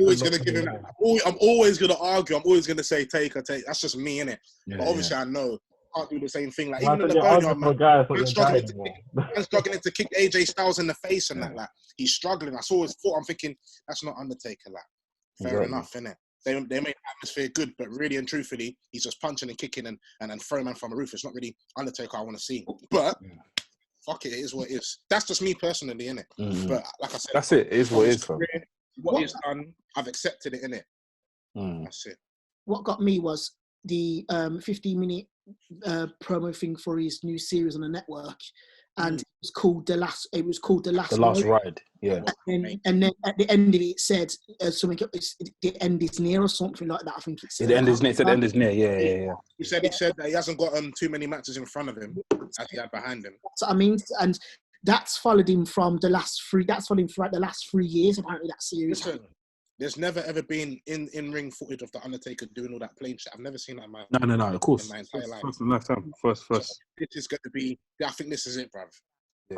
always gonna give him. I'm always gonna argue. I'm always gonna say Taker. That's just me, innit? Yeah, but obviously, I know I can't do the same thing. Like Man, even in the Birmingham, man's struggling to kick AJ Styles in the face and that. Like he's struggling. I saw his foot. I'm thinking that's not Undertaker. Like fair enough, innit? They made the atmosphere good, but really and truthfully, he's just punching and kicking and throwing man from a roof. It's not really Undertaker I want to see. But fuck it, it is what it is. That's just me personally, innit? But like I said, that's it. It is what it is, fam. What he's done, I've accepted it, innit? That's it. What got me was the 15-minute promo thing for his new series on the network, and it was called the last ride. Yeah. And then at the end of it said something. The end is near or something like that. I think it's the end is near. It said the end is near. Yeah. He said that he hasn't got too many matches in front of him as he had behind him. So I mean, and that's followed him from the last three. That's followed him throughout the last 3 years. Apparently, that series. Listen, there's never ever been in ring footage of the Undertaker doing all that plain shit. I've never seen that in my No, of course. In my entire life. First and lifetime. First. So this is going to be. I think this is it, bruv. Yeah.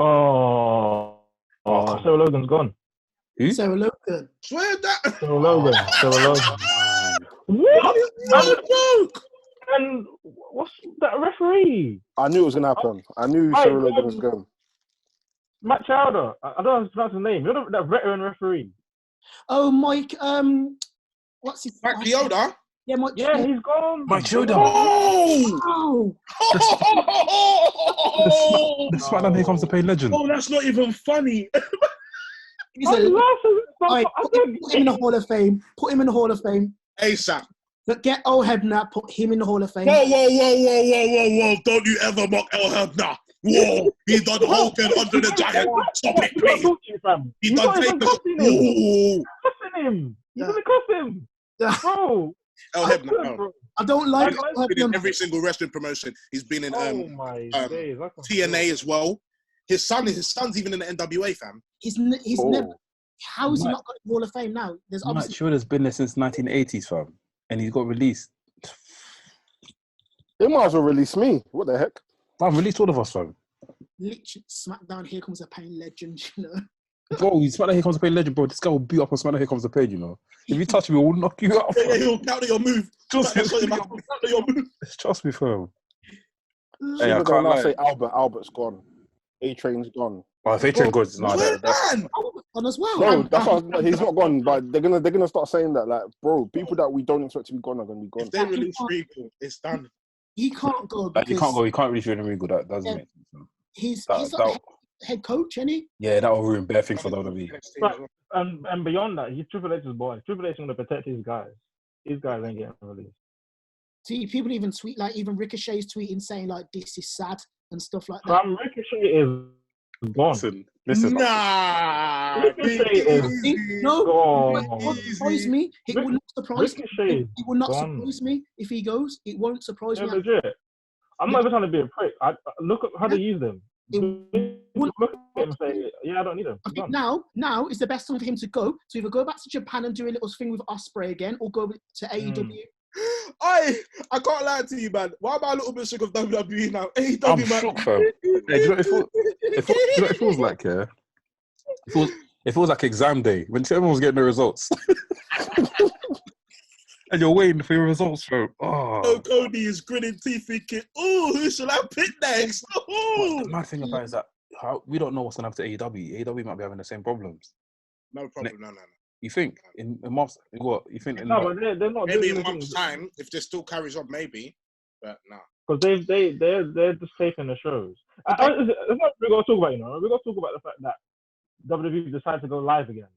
Oh, Sarah Logan's gone. Who? Sarah Logan. Swear that. Sarah Logan. What? That joke. And what's that referee? I knew it was going to happen. I knew Sarah Logan was going. Matt Chowder. I don't know how to pronounce his name. You're that veteran referee. Oh, Mike. What's his Mike Chioda? Yeah, Mike. Yeah, he's gone. Mike Chioda. Oh! The SmackDown Here Comes the Pain legend. Oh, that's not even funny. He's put him in the Hall of Fame. Put him in the Hall of Fame. ASAP. But get El Hebner, put him in the Hall of Fame. Whoa. Don't you ever mock El Hebner. Whoa. He done Hogan under the Giant. Stop it, please. He done take the... Him. You didn't cross him. El Bro. Hebner, no. I don't like He's been in every single wrestling promotion. He's been in TNA as well. His son's even in the NWA, fam. He's never... How is he not got the Hall of Fame now? There's obviously... Mike Chioda's been there since 1980s, fam. And he's got released. They might as well release me. What the heck? Man, release all of us, fam. Literally, SmackDown, Here Comes the Pain legend, you know. Bro, you SmackDown Here Comes the Pain legend, bro. This guy will beat up on SmackDown Here Comes the Pain, you know. If you touch me, we'll knock you out. Yeah, he'll counter your move. Trust me, fam. Hey, I can't say Albert's gone. A-Train's gone. Oh, if A-Train goes, no, that's on as well. No, that's what, he's not gone, but they're gonna start saying that, like, bro, people that we don't expect to be gone are gonna be gone. If they release Regal, it's done. He can't go. Like, you can't go. You can't release Regal. That doesn't make sense. He's not head coach, isn't he? Yeah, that will ruin bare things for WWE. And beyond that, he's Triple H's boy. Triple H is going to protect his guys. These guys ain't getting released. See, people even tweet, like, even Ricochet's tweeting saying, like, this is sad and stuff like that. Ricochet is gone. Listen. Nah. Ricochet is gone. It won't surprise me. It will not surprise me. It will not surprise me if he goes. It won't surprise me. Legit. I'm not even trying to be a prick. Look at how they use them. Look at him and say, yeah, I don't need him. I think now is the best time for him to go. To either go back to Japan and do a little thing with Ospreay again, or go to AEW. I can't lie to you, man. Why am I a little bit sick of WWE now? AEW, I'm man. shocked, fam. Hey, do you know what it feels like, yeah? It feels like exam day when everyone was getting the results. And you're waiting for your results, bro. Oh, Cody is gritting teeth thinking, oh, who shall I pick next? Oh. The mad thing about it is that we don't know what's going to happen to AEW. AEW might be having the same problems. No problem, no. You think in a month? What you think? No, but they're not. Maybe in a month's time, if this still carries on, maybe. But no. Because they're just taping the shows. That's what we're gonna talk about. You know, we're gonna talk about the fact that WWE decided to go live again.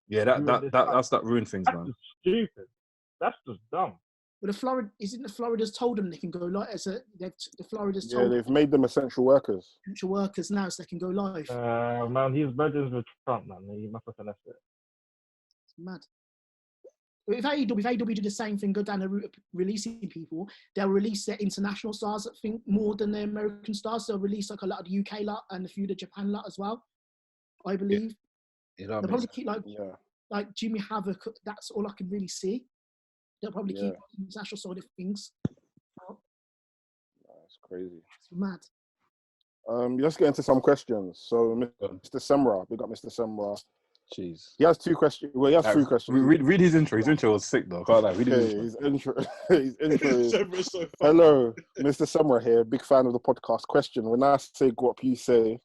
Yeah, that's that ruined things, man. That's stupid. That's just dumb. But the Florida's told them they can go live the Florida's Yeah, told they've made them essential workers. essential workers now, so they can go live. Man, he's brothers with Trump, man. He must have finessed it. It's mad. If AEW do the same thing, go down the route of releasing people, they'll release their international stars, I think, more than their American stars. They'll release like a lot of the UK lot and a few of the Japan lot as well, I believe. You They'll know what I mean? probably keep Yeah. Jimmy Havoc. That's all I can really see. They'll probably keep the international side of things. That's crazy. It's mad. Let's get into some questions. So, Mr. Semra, big up Mr. Semra. Jeez. He has 2 questions. Well, he has 3 questions. Read his intro. His intro was sick, though. Can't lie. Read his intro. His intro is, So funny. hello, Mr. Semra here, big fan of the podcast. Question: when I say go up, you say,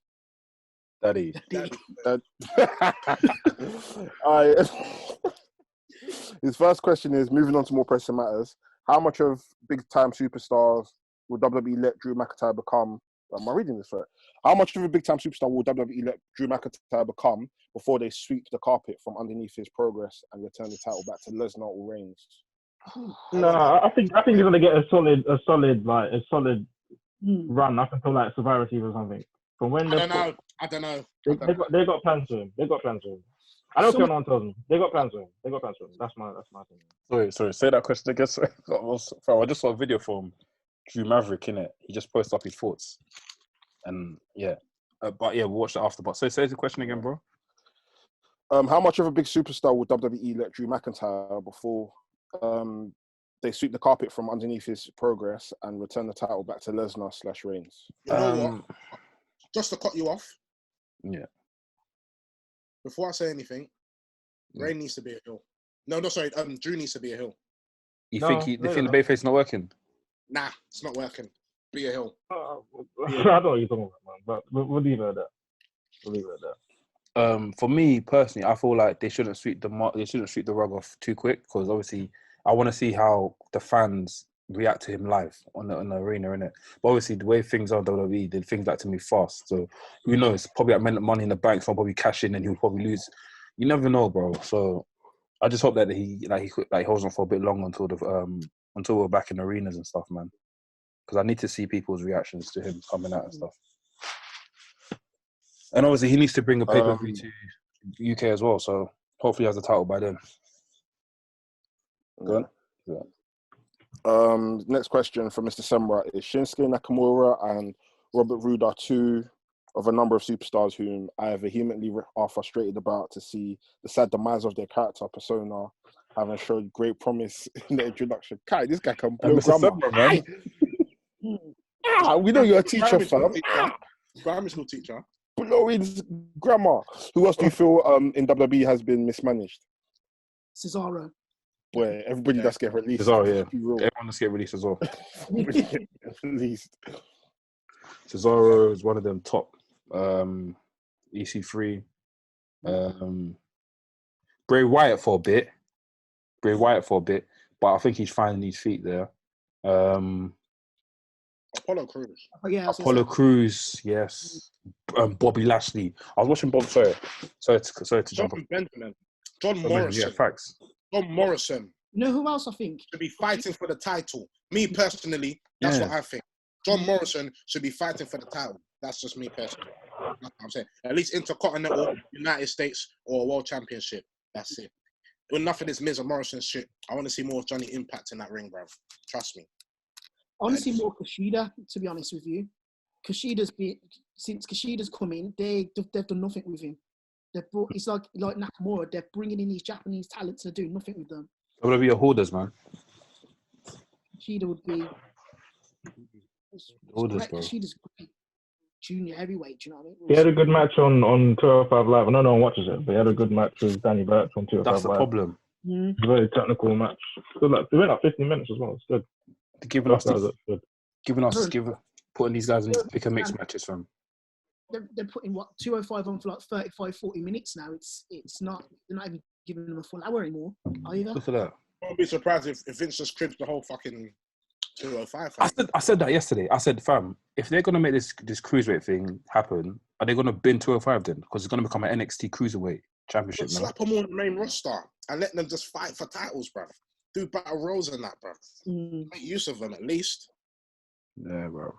Daddy. that. Alright. His first question is, moving on to more pressing matters, how much of big-time superstars will WWE let Drew McIntyre become? Am I reading this right? How much of a big-time superstar will WWE let Drew McIntyre become before they sweep the carpet from underneath his progress and return the title back to Lesnar or Reigns? No, I think he's gonna get a solid run up until like Survivor Series or something. From when I don't know. They got plans for him. I don't care what no one tells me. They got plans for him. That's my opinion. Sorry. Say that question again. Sorry. I just saw a video from Drew Maverick, innit? He just posted up his thoughts. And yeah. But yeah, we'll watch that after. But so say the question again, bro. How much of a big superstar will WWE let Drew McIntyre before they sweep the carpet from underneath his progress and return the title back to Lesnar / Reigns? You know what? Just to cut you off. Yeah. Before I say anything, Reigns needs to be a heel. No, sorry. Drew needs to be a heel. You think the babyface not working? Nah, it's not working. Be a heel. I don't know what you're talking about, man. But we'll leave it at that. For me personally, I feel like they shouldn't sweep the rug off too quick, because obviously I want to see how the fans react to him live on the arena, innit? But obviously the way things are in WWE, the things like to move fast. So who knows? Probably at Money in the Bank, so I'll probably cash in and he'll probably lose. You never know, bro. So I just hope that he holds on for a bit long until we're back in arenas and stuff, man. Because I need to see people's reactions to him coming out and stuff. And obviously he needs to bring a pay-per-view to UK as well. So hopefully he has the title by then. Go on. Yeah. Next question from Mr. Semra is, Shinsuke Nakamura and Robert Roode are 2 of a number of superstars whom I vehemently are frustrated about to see the sad demise of their character persona, having showed great promise in the introduction. Kai, this guy can blow grammar. Semra, man. We know you're a teacher, fam. Primary school teacher. Blowing grammar. Who else do you feel in WWE has been mismanaged? Cesaro. Where everybody does get released. Cesaro, yeah. Everyone does get released as well. Released. Cesaro is one of them top. EC3. Bray Wyatt for a bit. But I think he's finding his feet there. Apollo Crews. Oh, yeah, Apollo Crews, yes. Bobby Lashley. I was watching Bob. Sorry to jump up. Benjamin. John Morrison. Yeah, facts. John Morrison You know who else I think? should be fighting for the title. Me personally, that's what I think. John Morrison should be fighting for the title. That's just me personally. That's what I'm saying. At least Intercontinental, United States, or World Championship. That's it. Enough of this Miz and Morrison shit. I want to see more Johnny Impact in that ring, bruv. Trust me. I want to see more Kushida, to be honest with you. Since Kushida's come in, they've done nothing with him. It's like Nakamura. They're bringing in these Japanese talents to do nothing with them. They're going to be hoarders, man. Kushida would be Hoarders, bro. Kushida's great. Junior heavyweight, you know what I mean? He had a good match on 205 Live. I know no one watches it, but he had a good match with Danny Burch on 205 Live. That's the problem. Very technical match. Good, it went up 15 minutes as well. It's good. Putting these guys in pick and mix matches from. They're putting 205 on for like 35, 40 minutes now. It's not. They're not even giving them a full hour anymore either. Look at that. I won't be surprised if Vince just cribs the whole fucking 205. I said that yesterday. I said, fam, if they're gonna make this cruiserweight thing happen, are they gonna bin 205 then? Because it's gonna become an NXT cruiserweight championship. Slap them on the main roster and let them just fight for titles, bruv. do battle royals and that, bro. Make use of them at least. Yeah, bro.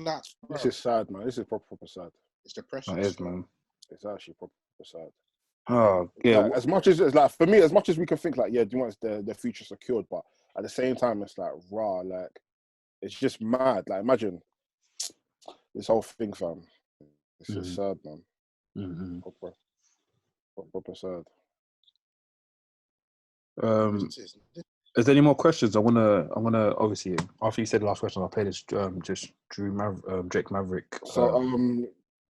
That's This is sad, man. This is proper sad. It's depression. That is, man. It's actually proper sad. Oh, yeah. Like, as much as it's like, for me, as much as we can think like, yeah, do you want their future secured, but at the same time, it's like raw. Like, it's just mad. Like, imagine this whole thing, fam. It's just sad, man. Proper sad. Is there any more questions? I wanna obviously after you said the last question, I'll play this just Drake Maverick. So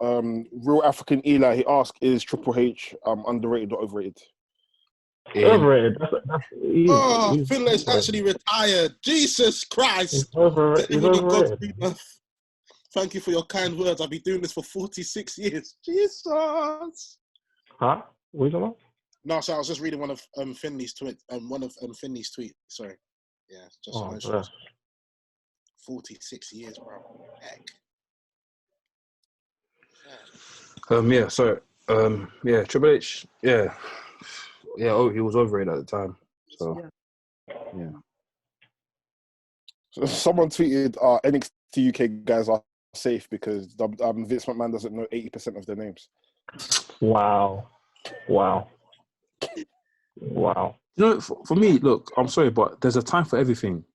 Real African Eli, he asked, is Triple H underrated or overrated? Overrated. Finlay's actually retired. Jesus Christ. He's overrated. Thank you for your kind words. I've been doing this for 46 years. Jesus. Huh? What are you talking about? No, so I was just reading one of Finley's tweet. Finley's tweet. Sorry. Yeah, just 46 years, bro. Heck. Yeah. So yeah, Triple H. Yeah. Oh, he was overrated at the time. So yeah. So someone tweeted, NXT UK guys are safe because Vince McMahon doesn't know 80% of their names. Wow. You know, for me, look, I'm sorry, but there's a time for everything.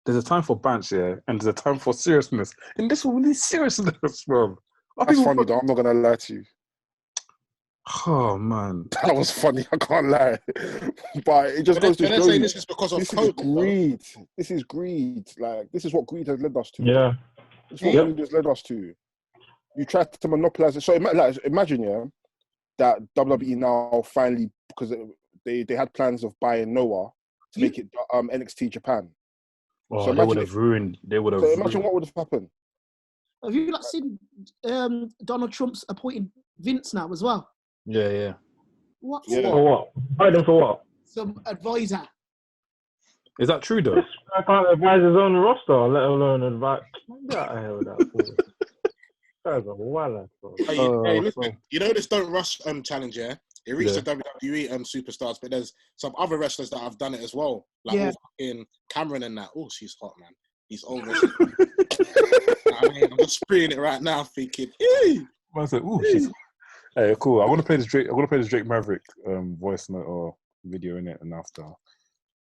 There's a time for bants, yeah, and there's a time for seriousness. And this one is seriousness, bro. That's funny, though. I'm not gonna lie to you. Oh man, that was funny. I can't lie, but it just goes to show you. This is because of this COVID, is greed. Bro. This is greed. Like, this is what greed has led us to. Yeah, this is what greed has led us to. You try to monopolize it. So imagine, yeah, that WWE now finally, because they had plans of buying Noah to make it NXT Japan. Oh, so they would have ruined. So imagine what would have happened. Have you not seen Donald Trump's appointed Vince now as well? Yeah. What? Yeah. For what? Buy them for what? Some advisor. Is that true though? I can't advise his own roster, let alone advise. Get out of here with that. That's a wild. Hey, listen. You know this Don't Rush challenge, yeah? It reached the WWE superstars, but there's some other wrestlers that have done it as well. Like fucking Cameron and that. Oh, she's hot, man. These old wrestlers. I mean, I'm just spraying it right now, thinking, hey. I said, ooh, she's. Hey, cool. I want to play this Drake Maverick voice note or video in it, and after,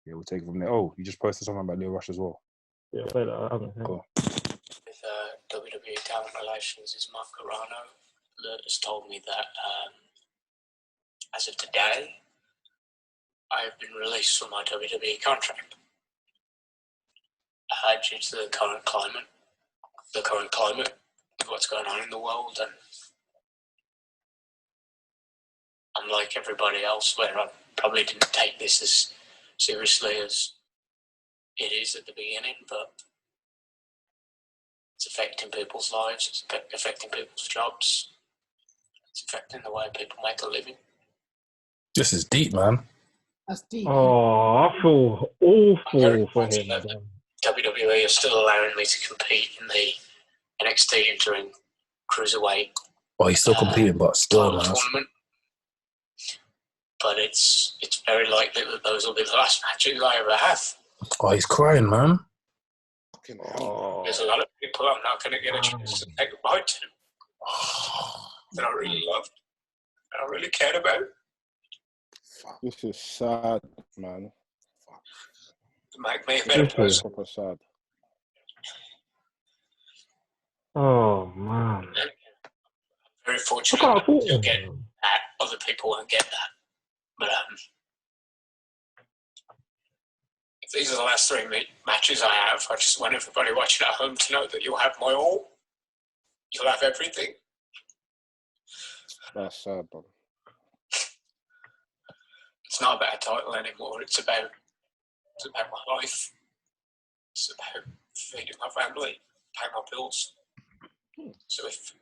we'll take it from there. Oh, you just posted something about Leo Rush as well. Yeah, play that. Cool. With WWE Talent Relations is Mark Carano that has told me that as of today, I have been released from my WWE contract due to the current climate of what's going on in the world, and unlike everybody else, where I probably didn't take this as seriously as it is at the beginning, but it's affecting people's lives, it's affecting people's jobs, it's affecting the way people make a living. This is deep, man. That's deep. Oh, I feel awful for him. WWE are still allowing me to compete in the NXT interim cruiserweight. Oh, he's still competing, but still, man. Tournament. But it's very likely that those will be the last matches I ever have. Oh, he's crying, man. There's a lot of people I'm not going to get a chance to say goodbye to that I really loved and I really cared about. This is sad, man. To make me a better person. Proper sad. Oh, man. I'm very fortunate to get that. Other people won't get that. But if these are the last 3 matches I have, I just want everybody watching at home to know that you'll have my all. You'll have everything. That's sad, bro. It's not about a title anymore. It's about my life. It's about feeding my family, paying my bills. So if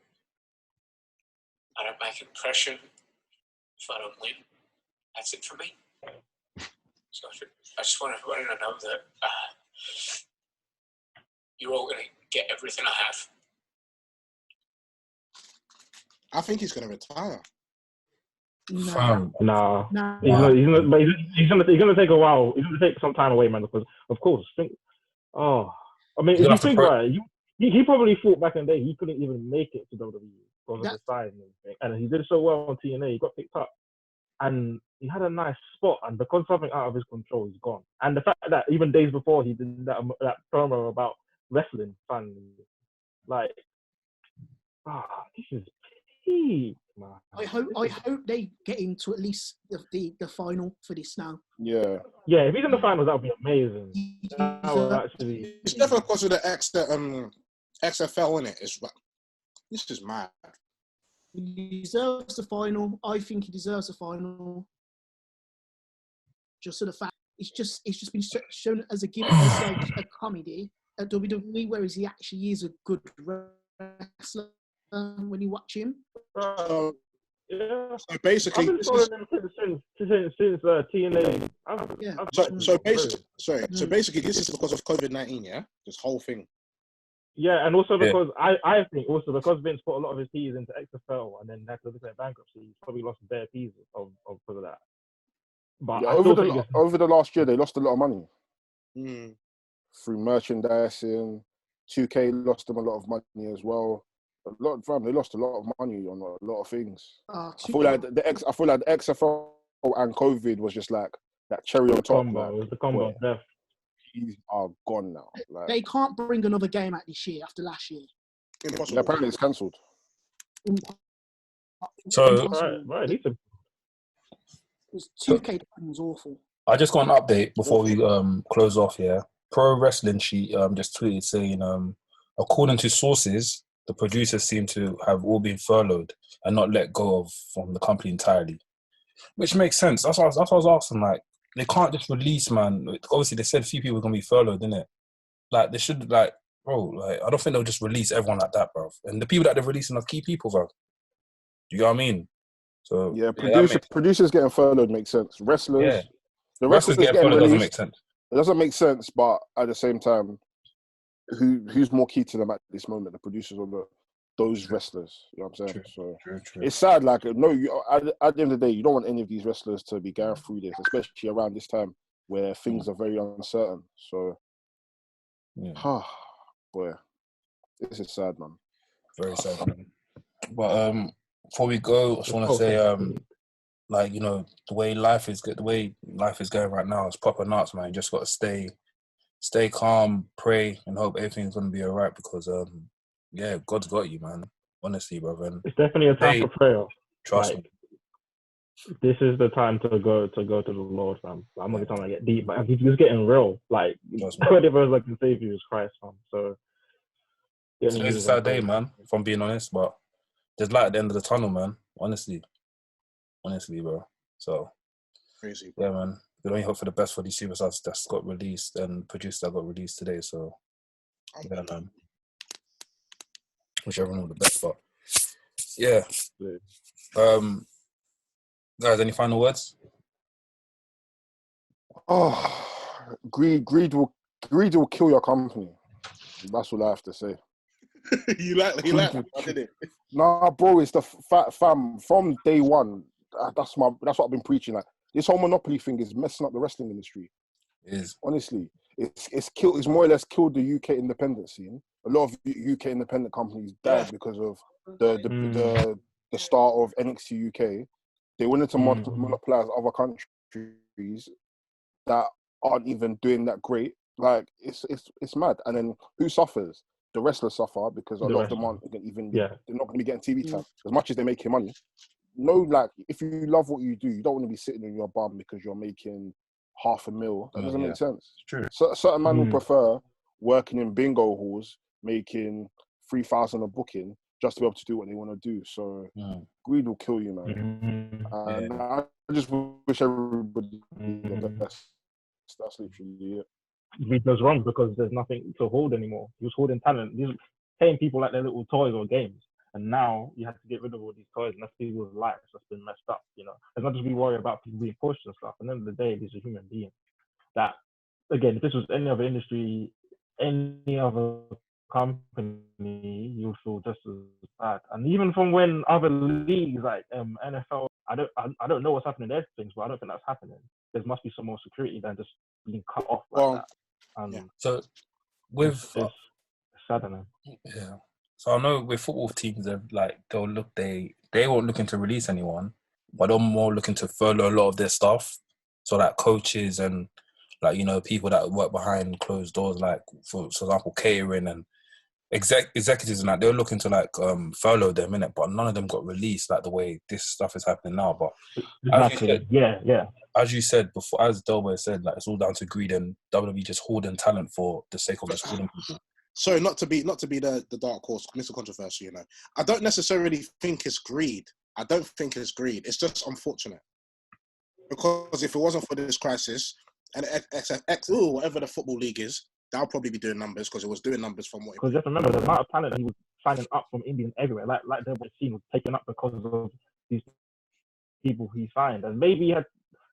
I don't make an impression, if I don't win, that's it for me. So I just want everybody to know that you're all going to get everything I have. I think he's going to retire. Fam, Nah. Nah. He's not. But he's gonna take a while. He's gonna take some time away, man. Because of course, I mean, He's if gonna you have to think about it, he probably thought back in the day he couldn't even make it to WWE because of the size and everything. And he did so well on TNA. He got picked up, and he had a nice spot. And because something out of his control, he's gone. And the fact that even days before he did that promo about wrestling fans, like, this is peak, man. I hope they get into at least the final for this now. Yeah. Yeah, if he's in the finals, that would be amazing. It's definitely because of the XFL in it. This is mad. He deserves the final. I think he deserves the final. Just for the fact it's just been shown as a gimmick, as like a comedy at WWE, whereas he actually is a good wrestler when you watch him. Yeah. So basically, I've been following him since TNA. So basically, this is because of COVID-19. Yeah, this whole thing. Yeah, and also because I think also because Vince put a lot of his peas into XFL and then had to declare bankruptcy, he's probably lost bare peas of because of that. But over the last year, they lost a lot of money through merchandising. 2K lost them a lot of money as well. They lost a lot of money on a lot of things. I feel like the XFL and COVID was just like that cherry on top. The combo of death. These are gone now. Like, they can't bring another game out this year after last year. Impossible. Yeah, apparently it's cancelled. So, right. 2K was awful. I just got an update before we close off here. Pro Wrestling Sheet just tweeted saying, according to sources, the producers seem to have all been furloughed and not let go from the company entirely, which makes sense. That's what I was asking. Like, they can't just release, man. Obviously, they said a few people are gonna be furloughed, didn't it? Like, they should, like, bro. Like, I don't think they'll just release everyone like that, bro. And the people that they're releasing are key people, bro. You know what I mean? So yeah, producers getting furloughed makes sense. Wrestlers, the wrestlers getting released doesn't make sense. It doesn't make sense, but at the same time, who's more key to them at this moment? The producers or those wrestlers? You know what I'm saying? True. It's sad. Like, no, at the end of the day, you don't want any of these wrestlers to be going through this, especially around this time where things are very uncertain. So, boy, this is sad, man. Very sad, man. But before we go, I just want to say, like, you know, the way life is going right now, it's proper nuts, man. You just got to stay calm, pray, and hope everything's gonna be alright. Because God's got you, man. Honestly, brother. And it's definitely a time for prayer. Trust me. This is the time to go to the Lord, fam. I'm not trying to get deep, but it's just getting real. Like, the only person that can save you is Christ, fam. So today's a sad day, man. If I'm being honest, but there's light at the end of the tunnel, man. Honestly, bro. So crazy. Yeah, man. We only hope for the best for these superstars that's got released and produced that got released today. So yeah, man. Wish everyone all the best, but yeah. Guys, any final words? Greed will kill your company. That's all I have to say. you like that, didn't it? Nah, bro, it's the fam from day one. That's what I've been preaching. Like, this whole monopoly thing is messing up the wrestling industry. It is. Honestly, it's more or less killed the UK independent scene. A lot of UK independent companies died because of the start of NXT UK. They wanted to monopolize other countries that aren't even doing that great. Like, it's mad. And then who suffers? The wrestlers suffer because a lot of them aren't even. They're not going to be getting TV time as much as they're making money. No, like, if you love what you do, you don't want to be sitting in your bum because you're making $500,000. That doesn't make sense. It's true. So certain man will prefer working in bingo halls, making $3,000 a booking just to be able to do what they want to do. So greed will kill you, man. And I just wish everybody the best. That's literally it. Greed goes wrong because there's nothing to hold anymore. He was holding talent. He was paying people like their little toys or games. And now you have to get rid of all these toys, and that's people's lives that's been messed up, you know. It's not just we worry about people being pushed and stuff. At the end of the day, these are human beings. That, again, if this was any other industry, any other company, you'll feel just as bad. And even from when other leagues like NFL, I don't know what's happening there, things, but I don't think that's happening. There must be some more security than just being cut off like that. And so with it's saddening. yeah. So I know with football teams, they won't looking to release anyone, but they're more looking to furlough a lot of their staff. So like coaches and like, you know, people that work behind closed doors, like for example, catering and executives and that, they're looking to like furlough them in it, but none of them got released like the way this stuff is happening now. But Exactly. as you said before, as Delboy said, like it's all down to greed and WWE just hoarding talent for the sake of just hoarding people. Sorry, not to be the dark horse, Mr. Controversy, you know. I don't necessarily think it's greed. I don't think it's greed. It's just unfortunate. Because if it wasn't for this crisis, and whatever the football league is, that'll probably be doing numbers because it was doing numbers from what. Because just remember the amount of talent he was signing up from Indians everywhere, like the scene was taken up because of these people he signed, and maybe he had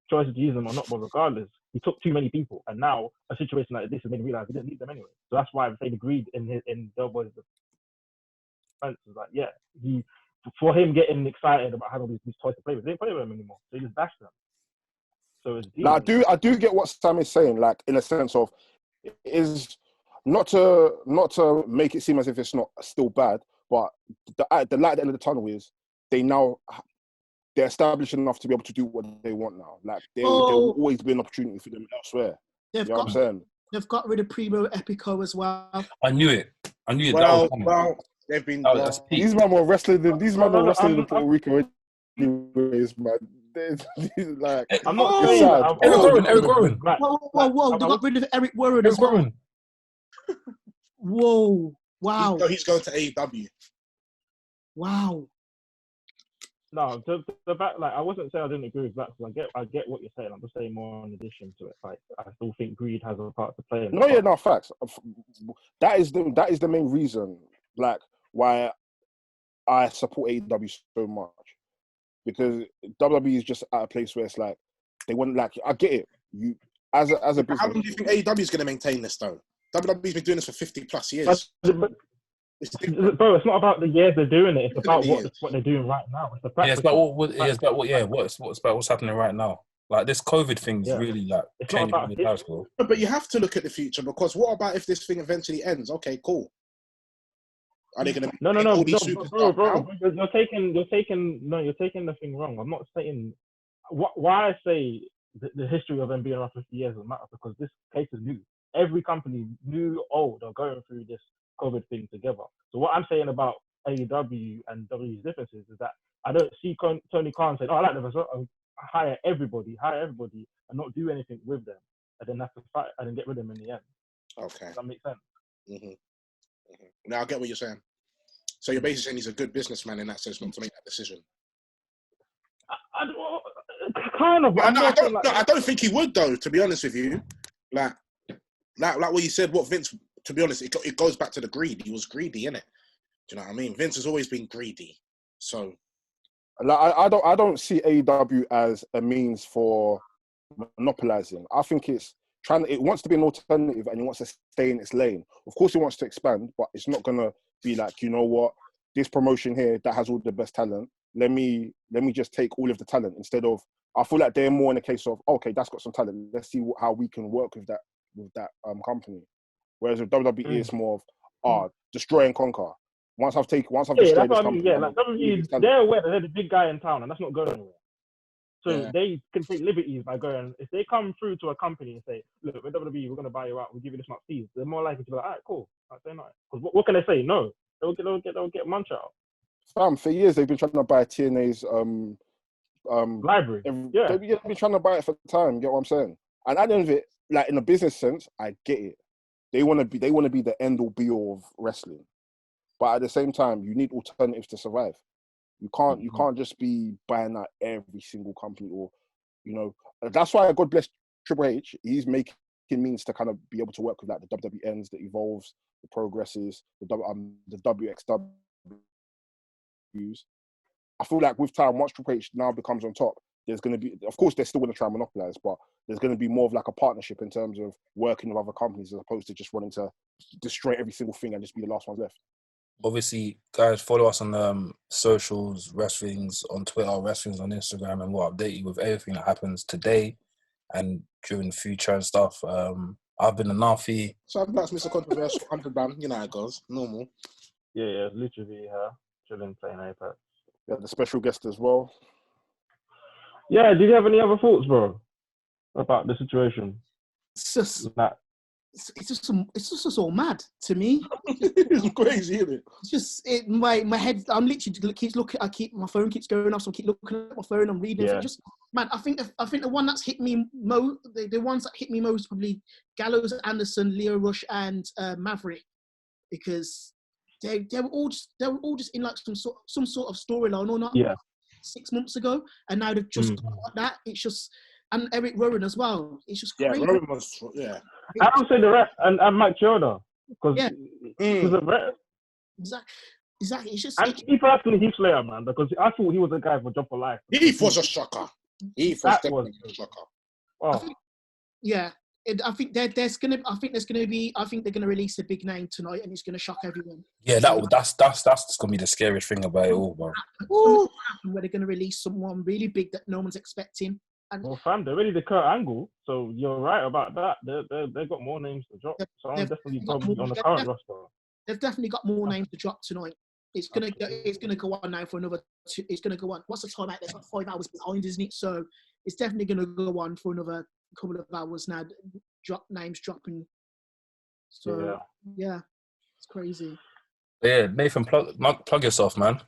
choice to use them or not, but regardless, he took too many people, and now a situation like this has made him realize he didn't need them anyway. So that's why I would say the greed in Delboy's defense is like, for him getting excited about having these toys to play with, they didn't play with them anymore. They just bashed them. So it's now, I do get what Sam is saying, like in a sense of is not to make it seem as if it's not still bad, but the light at the end of the tunnel is they're established enough to be able to do what they want now. Like there will always be an opportunity for them elsewhere. You know what I'm saying? They've got rid of Primo Epico as well. I knew it. Well, they've been. These men were wrestling in Puerto Rico anyways, man. Like, I'm not saying Eric Rowan. Whoa! They got rid of Eric Warren as well. Whoa! Wow! He's going to AEW. Wow! No, the fact, like, I wasn't saying I didn't agree with that, because I get what you're saying. I'm just saying more in addition to it. Like, I still think greed has a part to play. Facts. That is the main reason, like, why I support AEW so much, because WWE is just at a place where it's like they want, like, I get it. You as a business. How long do you think AEW is going to maintain this though? WWE's been doing this for 50+ years. Bro, it's not about the years they're doing it. It's about what they're doing right now. It's the it's about what's happening right now. Like this COVID thing's really like changing the lives, bro. But you have to look at the future, because what about if this thing eventually ends? Okay, cool. Are they going to no, bro? You're taking the thing wrong. I'm not saying why I say the history of them being around 50 years doesn't matter, because this case is new. Every company, new, old, are going through this COVID thing together. So what I'm saying about AEW and WWE's differences is that I don't see Tony Khan saying, "Oh, I like them, so hire everybody, and not do anything with them, and then have to fight and then get rid of them in the end." Okay, does that make sense? Now I get what you're saying. So you're basically saying he's a good businessman in that sense, not to make that decision. Kind of. I don't think he would, though. To be honest with you, like what you said, what Vince. To be honest, it goes back to the greed. He was greedy, innit? Do you know what I mean? Vince has always been greedy. So, like, I don't see AEW as a means for monopolizing. I think it wants to be an alternative, and it wants to stay in its lane. Of course, it wants to expand, but it's not gonna be like, you know what, this promotion here that has all the best talent. Let me just take all of the talent instead of. I feel like they're more in a case of, okay, that's got some talent. Let's see how we can work with that company. Whereas with WWE, it's more of destroy and conquer. Once I've destroyed this company, like WWE, they're aware that they're the big guy in town, and that's not going anywhere. So they can take liberties by going. If they come through to a company and say, "Look, we're WWE, we're going to buy you out. We'll give you this much fees," they're more likely to be like, "All right, cool. I'll say no." Because what can they say? No, they'll get munch out. For years they've been trying to buy TNA's library. They've been trying to buy it for time. You get what I'm saying? And at the end of it, like in a business sense, I get it. They want to be the end all be all of wrestling, but at the same time, you need alternatives to survive. You can't just be buying out every single company, or that's why God bless Triple H. He's making means to kind of be able to work with like the WWNs, the Evolves, the Progresses, the WXWs. I feel like with time, once Triple H now becomes on top, there's going to be, of course, they're still going to try and monopolize, but there's going to be more of like a partnership in terms of working with other companies as opposed to just wanting to destroy every single thing and just be the last ones left. Obviously, guys, follow us on socials, WRESTHINGS on Twitter, WRESTHINGS on Instagram, and we'll update you with everything that happens today and during the future and stuff. I've been Nathy. So that's Mr. Controversial, 100 bam. You know how it goes. Normal. Yeah, literally chilling, playing Apex. We had the special guest as well. Yeah, did you have any other thoughts, bro, about the situation? It's just, That it's just all mad to me. It's crazy, isn't it? It's just my head. I'm literally keeps looking. My phone keeps going off, so I keep looking at my phone. I'm reading. Yeah. Just man, I think the one that's hit me the ones that hit me most probably Gallows, Anderson, Leo Rush, and Maverick, because they were all just in like some sort of storyline or not. Yeah. 6 months ago, and now they've just got like that. It's just, and Eric Rowan as well. It's just crazy. Yeah, Rowan was, yeah. I would say the rest and Mike Chioda, because Yeah. Exactly. It's just. And he personally, Heath Slater, man, because I thought he was a guy for Jump for Life. Heath was a shocker. Heath was definitely a shocker. Oh. Yeah. I think they're going to release a big name tonight, and it's going to shock everyone. Yeah, that's going to be the scariest thing about it all, bro. Where they're going to release someone really big that no one's expecting. And well, fam, they're ready to Kurt Angle, so you're right about that. They've got more names to drop. So I'm definitely probably on the current roster. They've definitely got more names to drop tonight. It's gonna go on now for another. It's gonna go on. What's the time out? There's like 5 hours behind, isn't it? So it's definitely gonna go on for another couple of hours now. Names dropping. So yeah, it's crazy. Yeah, Nathan, plug yourself, man.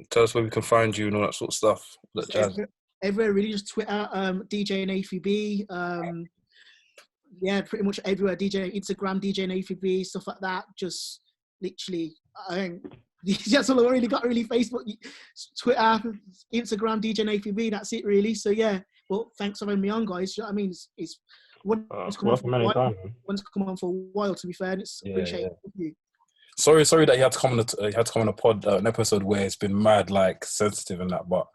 Tell us where we can find you and all that sort of stuff. That jazz. Everywhere, really, just Twitter, DJ Nathy B. Yeah, pretty much everywhere. DJ Instagram, DJ Nathy B, stuff like that. Just literally, that's all I really got. Really, Facebook, Twitter, Instagram, DJ Nathy B. That's it, really. So yeah. Well, thanks for having me on, guys. You know what I mean, it's one's come on for a while. To be fair, and it's appreciated. Yeah. Sorry that you had to come on a pod, an episode where it's been mad, like sensitive and that, but.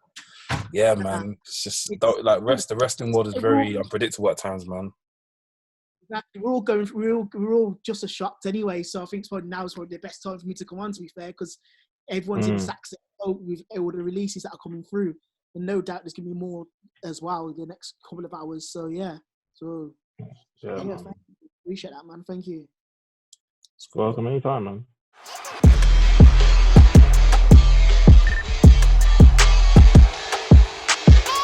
Yeah, man. It's just like the wrestling world is very unpredictable at times, man. Exactly. We're all just as shocked anyway. So I think now is probably the best time for me to come on. To be fair, because everyone's in the sack with all the releases that are coming through, and no doubt there's gonna be more as well in the next couple of hours. So yeah. So yeah, appreciate that, man. Thank you. Welcome anytime, man.